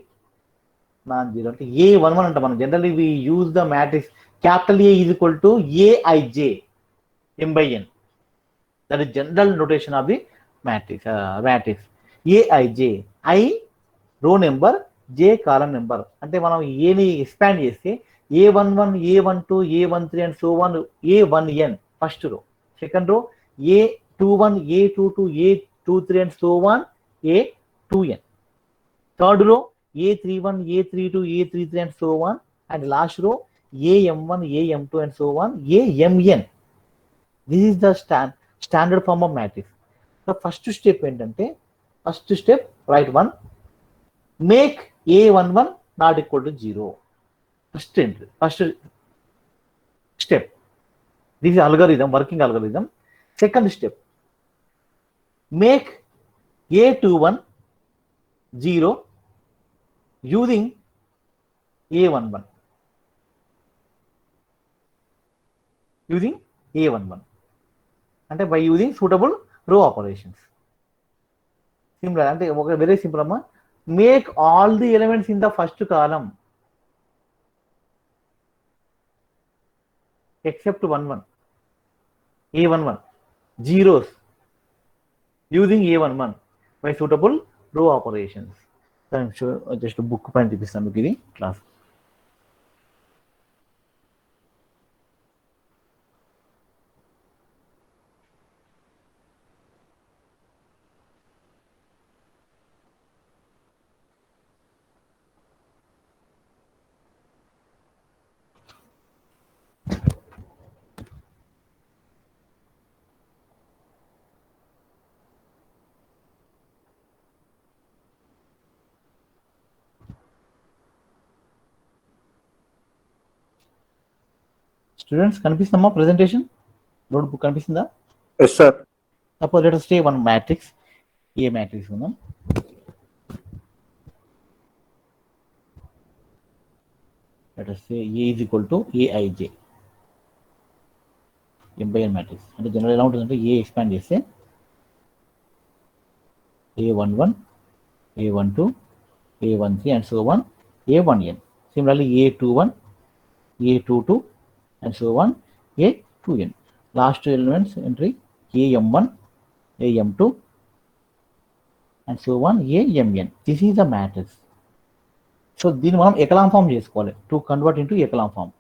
S1: non zero. అంటే A11 అంట మనం. Generally we use the matrix capital A is equal to AIJ M/N. That is general notation of the matrix. AIJ, I row number, J column number. అంటే మనం ఏని expand చేస్తే A11, A12, A13 and so on, A1N first row. Second రో A21, A22, A23 and so one, A2N. Third row A31, A32, A33 and so on, and last row AM1, AM2 and so on, AMN. This is the standard form of matrix. The first step ఏంటంటే, first step write 1, make A11 not equal to 0. First entry, first step. This is algorithm, working algorithm. Second step, make A21 0 using A11. Using A11. అంటే by using suitable row operations. Similar, అంటే ఒక very simple అమ్మా. Make all the elements in the first column except 11. A11 zeros using A11 by suitable row operations. I'm sure just a book పైన చూపిస్తాను మీకు ఇది class. Students కనిపిస్తుందమ్మా presentation? Note బుక్ కనిపిస్తుందా?
S2: Yes sir.
S1: Suppose let us say one matrix, A matrix ఉందాం. Let us say A is equal to AIJ M/N matrix. అంటే general ఎలా ఉంటుందంటే, A ఎక్స్పాండ్ చేస్తే A11, A12, A13 and so on, A1N. Similarly A21, A22 and so on, A2N. Last elements entry AM1, AM2 and so on, AMN. This is the matrix. So దీన్ని మనం echelon form చేసుకోవాలి to convert into echelon form.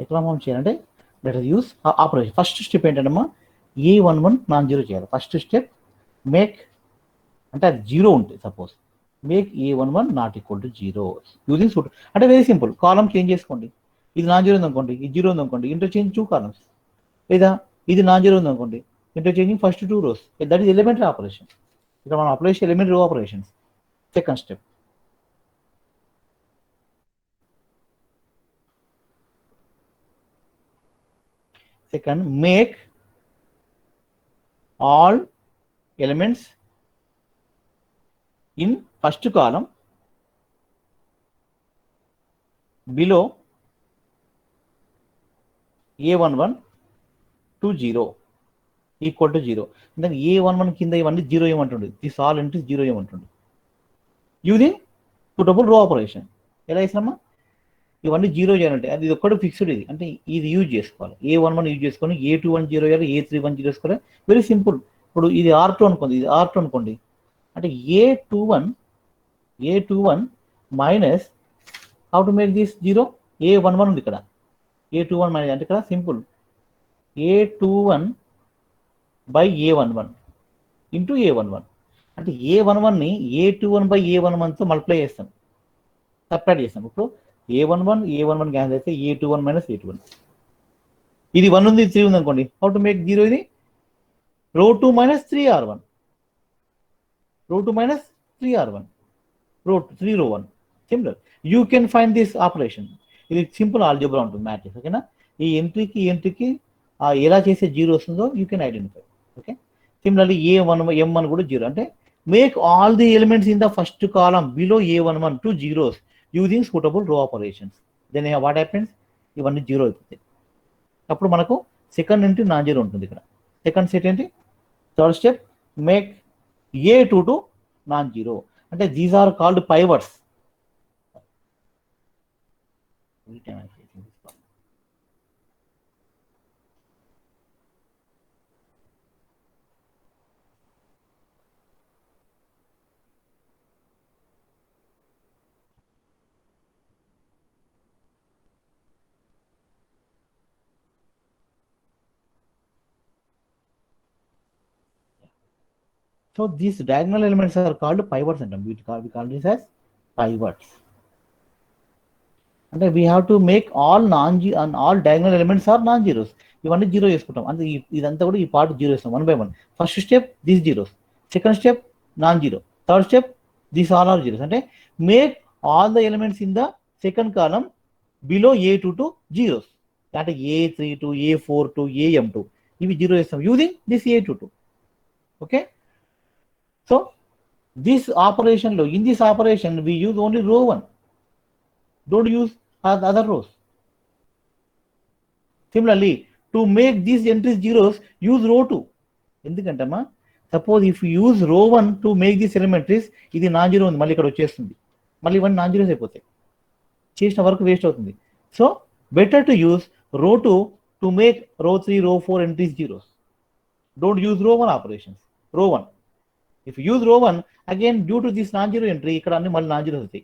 S1: Echelon form చేయాలంటే let us use operation. First step ఏంటంటమ్మా, A11 non zero చేయాలి. First step make, అంటే అది zero ఉంటుంది suppose, make A11 not equal to 0 using suit. అంటే వెరీ సింపుల్, కాలం చేంజ్ చేసుకోండి. ఇది non zero ఉందనుకోండి, ఇది జీరో ఉందనుకోండి, ఇంటర్చేంజ్ 2 కాలమ్స్. లేదా ఇది నాన్ జీరో ఉందనుకోండి, interchanging first 2 rows. That is elementary operation. ఇక్కడ మనం అప్లై చేసే elementary operations. Second step, second make all elements in first column below A11 to 0 equal to 0. Then A11 కింద ఇవన్నీ 0 ఏమంటుంది, దిస్ ఆల్ ఎంట్రీస్ 0 ఏమంటుంది, using suitable రో operation. ఎలా ఇస్తామా, ఇవన్నీ 0 చేయాలంటే అది ఒక్కటి ఫిక్స్డ్. ఇది అంటే ఇది యూజ్ చేసుకోవాలి. A11 యూజ్ చేసుకొని A21 0 చేయాలి, A31 0 చేసుకోవాలి. Very simple. ఇప్పుడు ఇది R2 అనుకోండి, ఇది R2 అనుకోండి, అంటే A21 minus how to make this 0, A11 ఉంది ఇక్కడ, A21 మైనస్ అంటే ఇక్కడ simple A21 by A11 into A11. అంటే A11ని A21 బై A11తో మల్టిప్లై చేస్తాం, సపరేట్ చేస్తాం. ఇప్పుడు A11 క్యాన్సిల్ అయితే A21 మైనస్ A21. ఇది 1 ఉంది, 3 ఉంది అనుకోండి, హౌ టు మేక్ 0, ఇది రో 2 మైనస్ 3R1, రో 2 మైనస్ 3R1, రో 3 రో 1. Similar you can find this operation. ఇది సింపుల్ ఆల్జీబ్రా ఉంటుంది మ్యాట్రిక్స్. ఓకేనా, ఈ ఎంట్రీకి ఎలా చేసే 0 వస్తుందో you can identify. Okay, Similarly, A1, M1 కూడా 0. అంటే make all the elements in the first column below A11 to zeros using suitable row operations. Then what happens? ఇవన్నీ 0 అవుతుంది. అప్పుడు మనకు సెకండ్ ఇంటూ నాన్ జీరో ఉంటుంది ఇక్కడ. సెకండ్ సెట్ ఏంటి? Third step make A2 to non zero. అంటే these are called pivots. So these diagonal elements are called pivots, and we call this as pivots. And we have to make all all diagonal elements are non-zeros. ఇవన్నీ zero చేసుకుంటాం. అంటే ఇదంతా కూడా ఈ part zero చేస్తాం 1 by 1. First step these zeros, second step non zero, third step these all are zeros. అంటే make all the elements in the second column below A2 to zeros. అంటే A3 to A4 to AM2 ఇవి zero చేస్తాం using this A2 to. Okay, so this operation, in this operation we use only row 1, don't use other rows. Similarly, to make these entries zeros, use row 2. ఎందుకంటమ్మా, suppose if use row 1 to make this elementaries, ఇది non zero ఉంది, మళ్ళీ ఇక్కడ వచ్చేస్తుంది, మళ్ళీ ఇవన్నీ non zeros అయిపోతాయి, చేసిన వర్క్ వేస్ట్ అవుతుంది. సో బెటర్ టు యూజ్ రో 2 టు మేక్ రో 3, రో 4 entries zeros. Don't use row 1 operations, రో 1. If you use row 1, again due to this non-zero entry, ఇక్కడ అన్ని మళ్ళీ non-zeros అవుతాయి.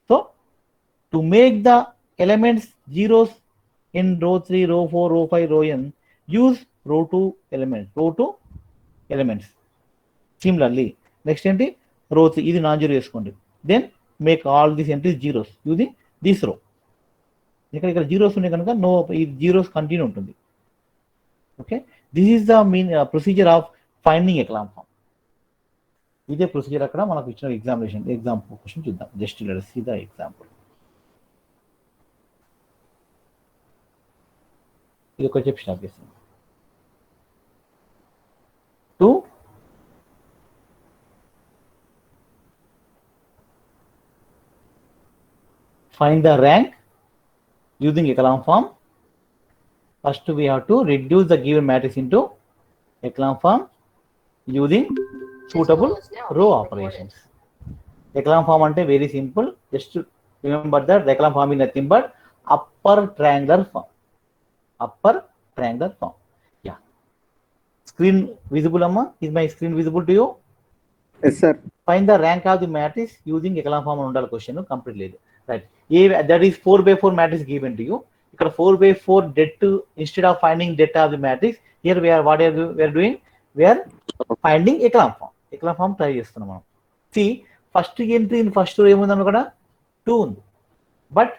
S1: So to make the elements zeros in row 3, row 4, row 5, row n, use row 2 elements. Similarly, next ఏంటి, row 3 ఇది non-zero చేసుకోండి. Then make all these entries zeros using this row. ఇక్కడ zeros ఉన్నాయి కనుక నో, ఈ zeros continue ఉంటుంది. Okay, this is the procedure of finding echelon form. ఇదే procedure అక్కడ మనకు ఇచ్చిన ఎగ్జాంపుల్ క్వశ్చన్ చూద్దాం. Just let us see the example. ఇది ఒక చెప్పి స్టార్ట్ చేస్తాం. To find the rank using echelon form, first we have to reduce the given matrix into echelon form using suitable row operations. Echelon form ante very simple. Just to remember that the echelon form is nothing but upper triangular form. Yeah. Screen visible, amma? Is my screen visible to you?
S2: Yes, sir.
S1: Find the rank of the matrix using echelon form అని ఉండాలి question complete. Right. That is 4 by 4 matrix given to you. ఇక్కడ 4 by 4 det, instead of finding det of the matrix, here we are doing? We are finding echelon form. echelon form try చేస్తున్నాం మనం. See, first entry in first row ఏముంది అక్కడ 2 ఉంది, but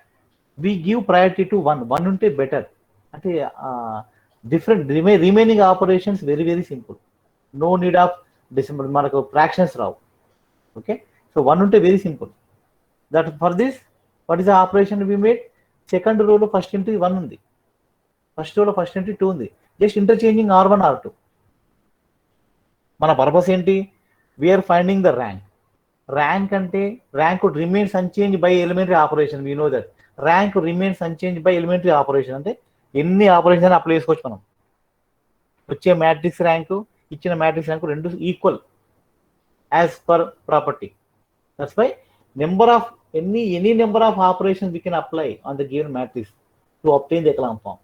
S1: we give priority to 1 ఉంటే better. అంటే different remaining operations very very simple, no need of decimals, మనకు fractions రావు. Okay, so 1 ఉంటే very simple. That for this what is the operation we made? Second రోలో first entry 1 ఉంది, first రోలో first entry 2 ఉంది, just interchanging R1 R2. మన purpose ఏంటి? We are finding the rank. Rank అంటే rank remains unchanged by elementary operation. We know that rank remains unchanged by elementary operation. అంటే ఎన్ని operation apply చేసుకోవచ్చు మనం. వచ్చే మ్యాట్రిక్స్ ర్యాంకు, ఇచ్చిన మ్యాట్రిక్స్ ర్యాంకు రెండు equal as per property. That's why number of any number of operation we can apply on the given matrix to obtain the echelon form.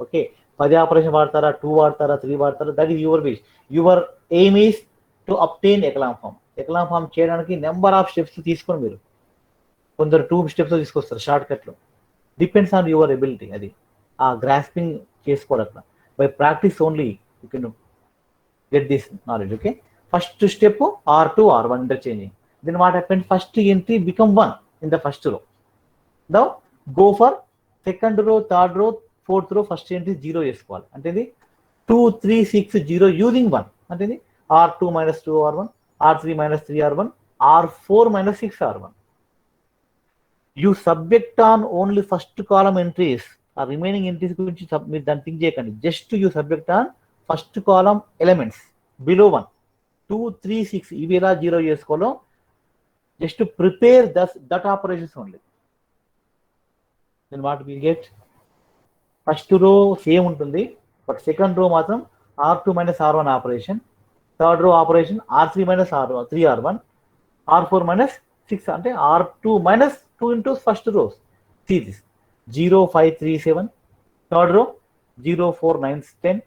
S1: Okay, 10 operation వాడతారా, 2 వాడతారా, 3 వాడతారా, that is your wish. Your aim is to obtain echelon form. Echelon form చేయడానికి number of steps తీసుకొని మీరు, కొందరు 2 స్టెప్స్ తీసుకొస్తారు short కట్లో. Depends on your ability. అది ఆ గ్రాస్పింగ్ చేసుకోవడం అట్లా. By practice only you can get this knowledge. Okay, first step R2 R1 interchanging. Then what happen? First entry become 1 in the first row. Now go for second row, third row, fourth row first entry 0 చేసుకోవాలి. అంటే ఇది 2 3 6 0 using 1. అంటే ఇది R2 - 2 R1, R3 - 3 R1, R4 - 6 R1. You subject on only first column entries. ఆ remaining entries గురించి మీరు దాన్ని think చేయకండి. Just you subject on first column elements. Below 1, 2, 3, 6 ఇవి ఎలా జీరో చేసుకోవాలో just prepare that operations only. Then what we get, first row same ఉంటుంది, బట్ సెకండ్ రో మాత్రం R2 minus R1 operation, third row operation R3 minus R1, R4 minus 6 అంటే R2 minus 2 into first rows. See this 0, 5, 3, 7, third row 0, 4, 9, 10,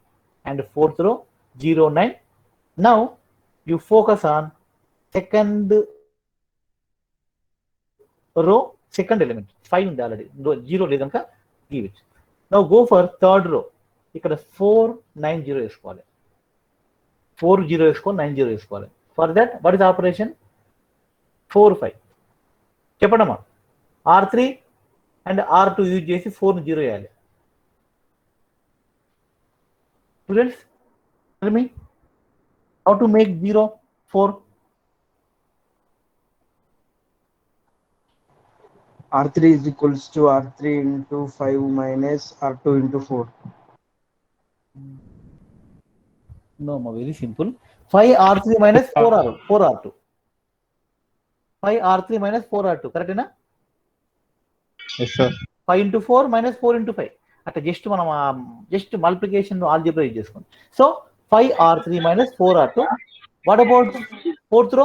S1: and fourth row 0, 9. Now you focus on second row, second element 5 ఉంది already, 0 లేదు కనుక give it. Now go for third row, ఇక్కడ 4, 9, 0 వేసుకోవాలి, 4, 0 వేసుకోవాలి, 9, 0 వేసుకోవాలి. For that what is operation 4, 5 చెప్పడమ్మా. R3 and R2 use చేసి 4 0 వేయాలి. Students, tell me how to make 0, 4.
S4: R3 is equals to R3 into 5 minus R2 into 4.
S1: No, very simple. 5 R3 minus 4 R2. 5 R3 minus 4 R2. Correct ena?
S2: Yes, sir.
S1: 5 into 4 minus 4 into 5. అట్లా just మనం just multiplication algebra use చేసుకోండి. So 5 R3 minus 4 R2. What about fourth రో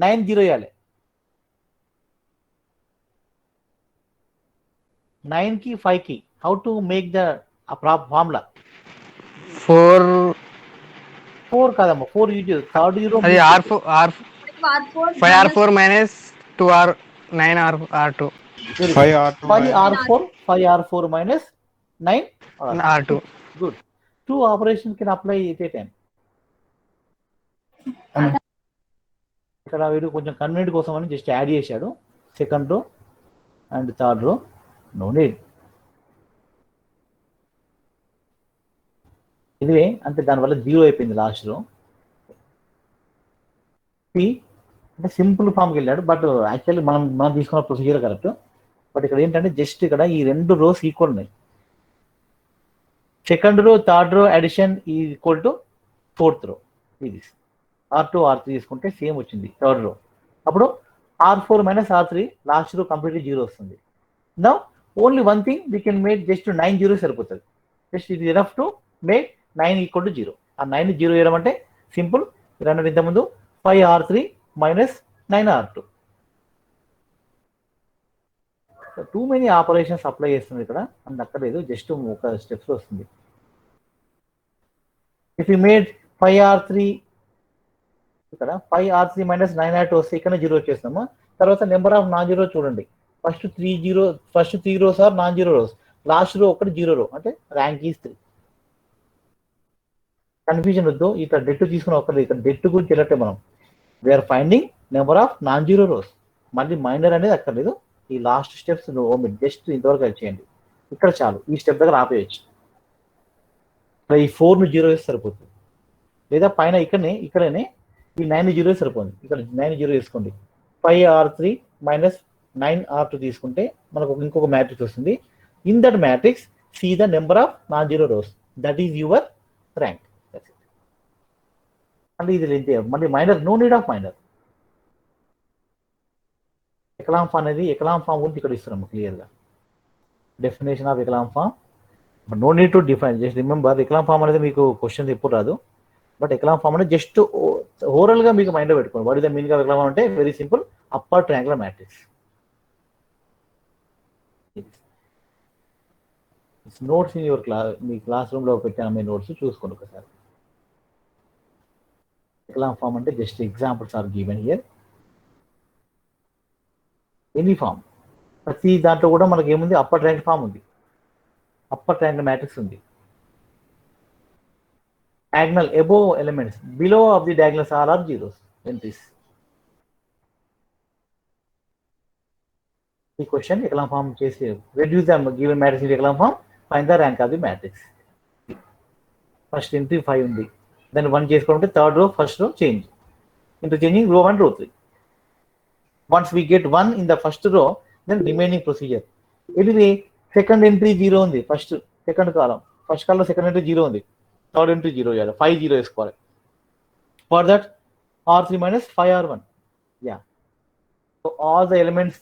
S1: 9 0 వేయాలి. 9 కి 5 కి how to make the formula? 4 కాదమ్మా, 4 use చేయాలి. Third zero
S5: అది R4 5R4 minus 2R 9R2
S1: 5 R4 minus 9
S5: R2.
S1: Good. 2 operations can apply at a time. ఇక్కడ వీడు కొంచెం కన్వీనియంట్ కోసం అని జస్ట్ యాడ్ చేశాడు second row and third row. No need. ఇదే అంటే దానివల్ల 0 అయిపోయింది లాస్ట్ రో. అంటే సింపుల్ ఫామ్కి వెళ్ళాడు, బట్ యాక్చువల్లీ మనం తీసుకున్న ప్రొసీజర్ కరెక్ట్. బట్ ఇక్కడ ఏంటంటే జస్ట్ ఇక్కడ ఈ 2 రోస్ ఈక్వల్ ఉన్నాయి. సెకండ్ రో థర్డ్ రో అడిషన్ ఈక్వల్ టు ఫోర్త్ రో. ఇది R2 R3 తీసుకుంటే సేమ్ వచ్చింది థర్డ్ రో. అప్పుడు R4 మైనస్ R3 లాస్ట్ రో కంప్లీట్లీ 0 వస్తుంది. Now only one thing we can make just 9 0 సరిపోతుంది. జస్ట్ ఇది enough to make 9 equal to 0. ఆ 9 0 వేయడం అంటే సింపుల్. మీరు ఇంతకుముందు 5 R3 minus 9 R2. Too many operations apply చేస్తుంది ఇక్కడ అని అక్కర్లేదు, జస్ట్ ఒక స్టెప్స్ వస్తుంది. ఇఫ్ యూ మేడ్ 5 R3 ఇక్కడ 5 R3 minus 9 R2 వస్తే ఇక్కడ 0 వచ్చేస్తాము. తర్వాత నెంబర్ ఆఫ్ నాన్ జీరో చూడండి. First 3 rows are non zero rows, last row ఒకటి 0 రో అంటే ర్యాంక్ ఈస్ 3. కన్ఫ్యూజన్ వద్దు, ఇక్కడ డెట్ తీసుకుని ఒక్కర్లేదు. ఇక్కడ డెట్ గురించి వెళ్ళట్టే మనం we are finding number of non zero rows. మళ్ళీ మైనర్ అనేది అక్కర్లేదు. ఈ లాస్ట్ స్టెప్స్ జస్ట్ ఇంతవరకు చేయండి. ఇక్కడ చాలు, ఈ స్టెప్ దగ్గర ఆపేయచ్చు. ఈ 4 0 వేస్తే సరిపోతుంది. లేదా పైన ఇక్కడనే ఈ 9 0 సరిపోతుంది. ఇక్కడ 9 0 వేసుకోండి. 5 R3 minus 9 R2 తీసుకుంటే మనకు ఇంకొక మ్యాట్రిక్స్ వస్తుంది. In that matrix see the number of non zero rows, that is your rank. అంటే ఇది లెంత్, మళ్ళీ minor, no need of minor. Echelon form అనేది ఎకలాం ఫామ్ గురించి ఇక్కడ ఇస్తున్నాము క్లియర్గా. Definition of echelon form, but no need to define. Just remember echelon form అనేది మీకు క్వశ్చన్ ఎప్పుడు రాదు, బట్ ఎకలాం ఫామ్ అనేది జస్ట్ ఓవరాల్గా మీకు మైండ్లో పెట్టుకోండి. What is the meaning of echelon form అంటే very simple, upper triangular matrix. Notes in your మీ క్లాస్ రూమ్లో పెట్టాను మీ నోట్స్, చూసుకోండి ఒకసారి. ఎకలాం ఫామ్ అంటే just examples are given here. Any form, ప్రతి దాంట్లో కూడా మనకి ఏముంది, అప్పర్ ట్రయాంగిల్ ఫామ్ ఉంది, అప్పర్ ట్రయాంగిల్ మ్యాట్రిక్స్ ఉంది. diagonal above elements, below of the diagonals all are zeros entries. The question echelon form chese reduce the given matrix in echelon form, find the rank of the matrix. First entry 5 undi, then 1 చేసుకుంటే third row first row change, interchanging row 1 row 3. Once we get 1 in the first row, then remaining procedure. Anyway, second entry 0 ఉంది, first second column, first column second entry 0 ఉంది, third entry 0 చేయాలి, 5 0 వేసుకోవాలి. For that, R3 minus 5R1. Yeah. So all the elements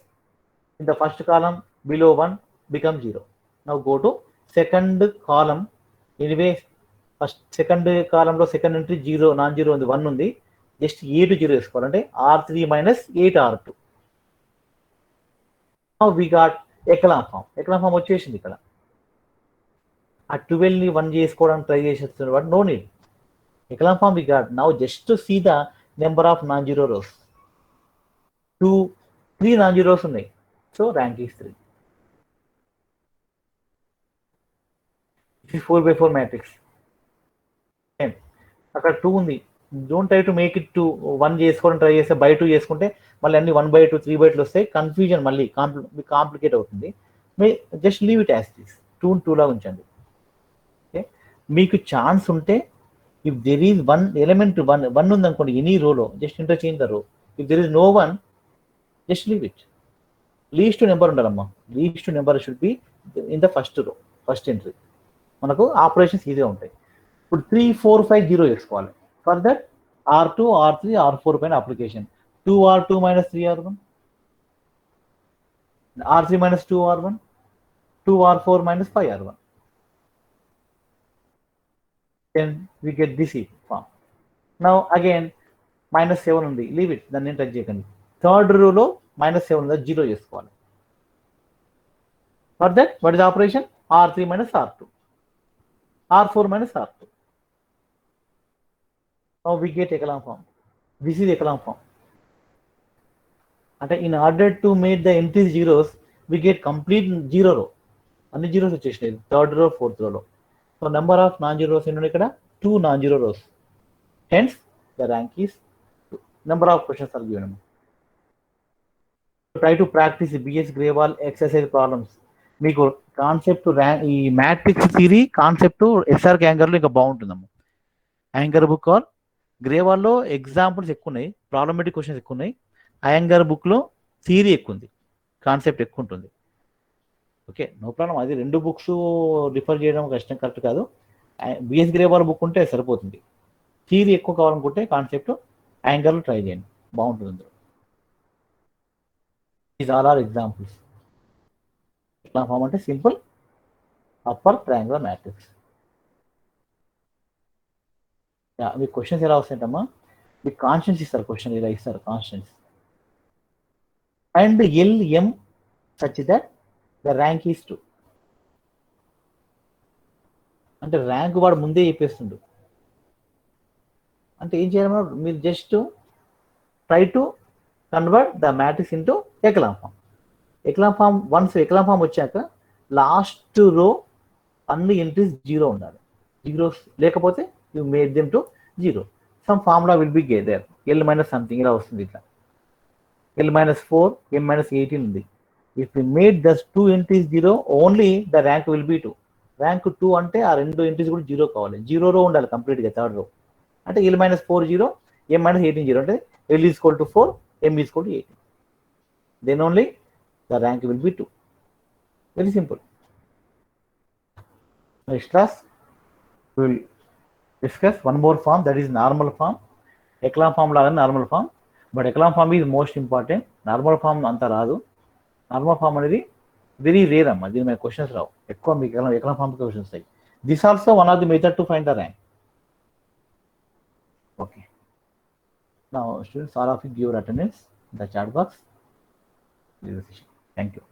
S1: in the first column below 1 become 0. Now go to second column. Anyway, first second column లో second entry 0, non-zero ఉంది, 1 ఉంది. Just A to 0 వేసుకోవాలంటే R3 minus 8R2. Now we got echelon form. Echelon form వచ్చేసింది ఇక్కడ. ఆ 12 ని 1 చేసుకోవడానికి try చేసేస్తున్నారు, but no need. Echelon form we got. Now just to see the number of non-zero rows. 3 non-zeros ఉన్నాయి. So rank is 3. This is 4x4 matrix. అక్కడ 2 ఉంది. Don't try to make it to 1 చేసుకోవడం try చేస్తే by 2 చేసుకుంటే మళ్ళీ అన్ని 1/2 3/2 వస్తాయి, confusion మళ్ళీ కాంప్లికేట్ అవుతుంది. Just leave it as this, 2 2 లా ఉంచండి. ఓకే, మీకు ఛాన్స్ ఉంటే ఇఫ్ దెర్ ఈజ్ 1 ఎలిమెంట్ 1 ఉంది అనుకోండి ఎనీ రోలో, just interchange the row. If there is no 1, just leave it. Least number ఉండాలమ్మా. Least number should be in the first row, first entry. మనకు operations ఈజీగా ఉంటాయి. ఇప్పుడు 3 4 5 0 చేసుకోవాలి. For that R2 R3 R4 పైన application. 2R2 minus 3R1, R3 minus 2R1, 2R4 minus 5R1. Then we get this form. Now again minus 7 ఉంది, leave it, దాన్ని touch చేయకండి. Third రోలో -7 ఉంది, 0 చేసుకోవాలి. For that what is operation? R3 minus R2, R4 minus R2. Now we get echelon form. This is echelon form. అంటే in order to make the entries zeros, we get complete 0 row. అన్ని zeros వచ్చేసినాయి third row fourth రోలో. So number of non zero rose ఎన్ని ఇక్కడ? 2 non-zero rows. Hence the rank is 2. Number of questions are given. Try to practice BS Grewal exercise problems. మీకు concept ఈ matrix theory concept SR యాంగర్లో ఇంకా బాగుంటుందమ్మా. Anger book or గ్రేవాల్లో examples ఎక్కువ ఉన్నాయి, problematic questions ఎక్కువ ఉన్నాయి. Anger బుక్లో థియరీ ఎక్కువ ఉంది, కాన్సెప్ట్ ఎక్కువ ఉంటుంది. Okay, no problem. అది 2 బుక్స్ రిఫర్ చేయడం కష్టం, కరెక్ట్ కాదు. బిఎస్ గ్రేవాల్ బుక్ ఉంటే సరిపోతుంది. థియరీ ఎక్కువ కావాలనుకుంటే కాన్సెప్ట్ యాంగర్లో ట్రై చేయండి, బాగుంటుంది. These all are examples. echelon form అంటే సింపుల్ అప్పర్ ట్రయాంగులర్ మ్యాట్రిక్స్. మీ క్వశ్చన్స్ ఎలా వస్తాయంటమ్మా? మీకు కాన్స్టెంట్స్ ఇస్తారు, క్వశ్చన్ ఇలా ఇస్తారు constants. And LM such that the rank is 2. అంటే ర్యాంక్ వాడు ముందే చెప్పేస్తుండు. అంటే ఏం చేయాలన్నా మీరు just try to convert the matrix into echelon form. echelon form, once echelon form వచ్చాక లాస్ట్ రో అన్ని ఎంట్రీస్ 0 ఉండాలి. జీరోస్ లేకపోతే you made them to 0. Some formula will be there, L minus something ఇలా వస్తుంది. ఇట్లా L-4, M-18 ఉంది. If you made this 2 entries 0, only the rank will be 2. Rank 2 అంటే ఆ 2 ఎంట్రీస్ కూడా 0 కావాలి. 0 రో ఉండాలి కంప్లీట్గా థర్డ్ రో. అంటే L-4 0, M-18 0. అంటే L is equal to 4, M is equal to 18. Then only the rank will be 2. Very simple. Next class we will discuss one more form, that is normal form. echelon form లాగా normal form, but echelon form is most important. Normal form అంత రాదు. Normal form అనేది very rare అమ్మా, దీని మీద questions రావు ఎక్కువ. మీకు echelon form క్వశ్చన్స్ వస్తాయి. This also one of the method to find the rank. Okay, now students, all of you give your attendance in the chat box. Thank you.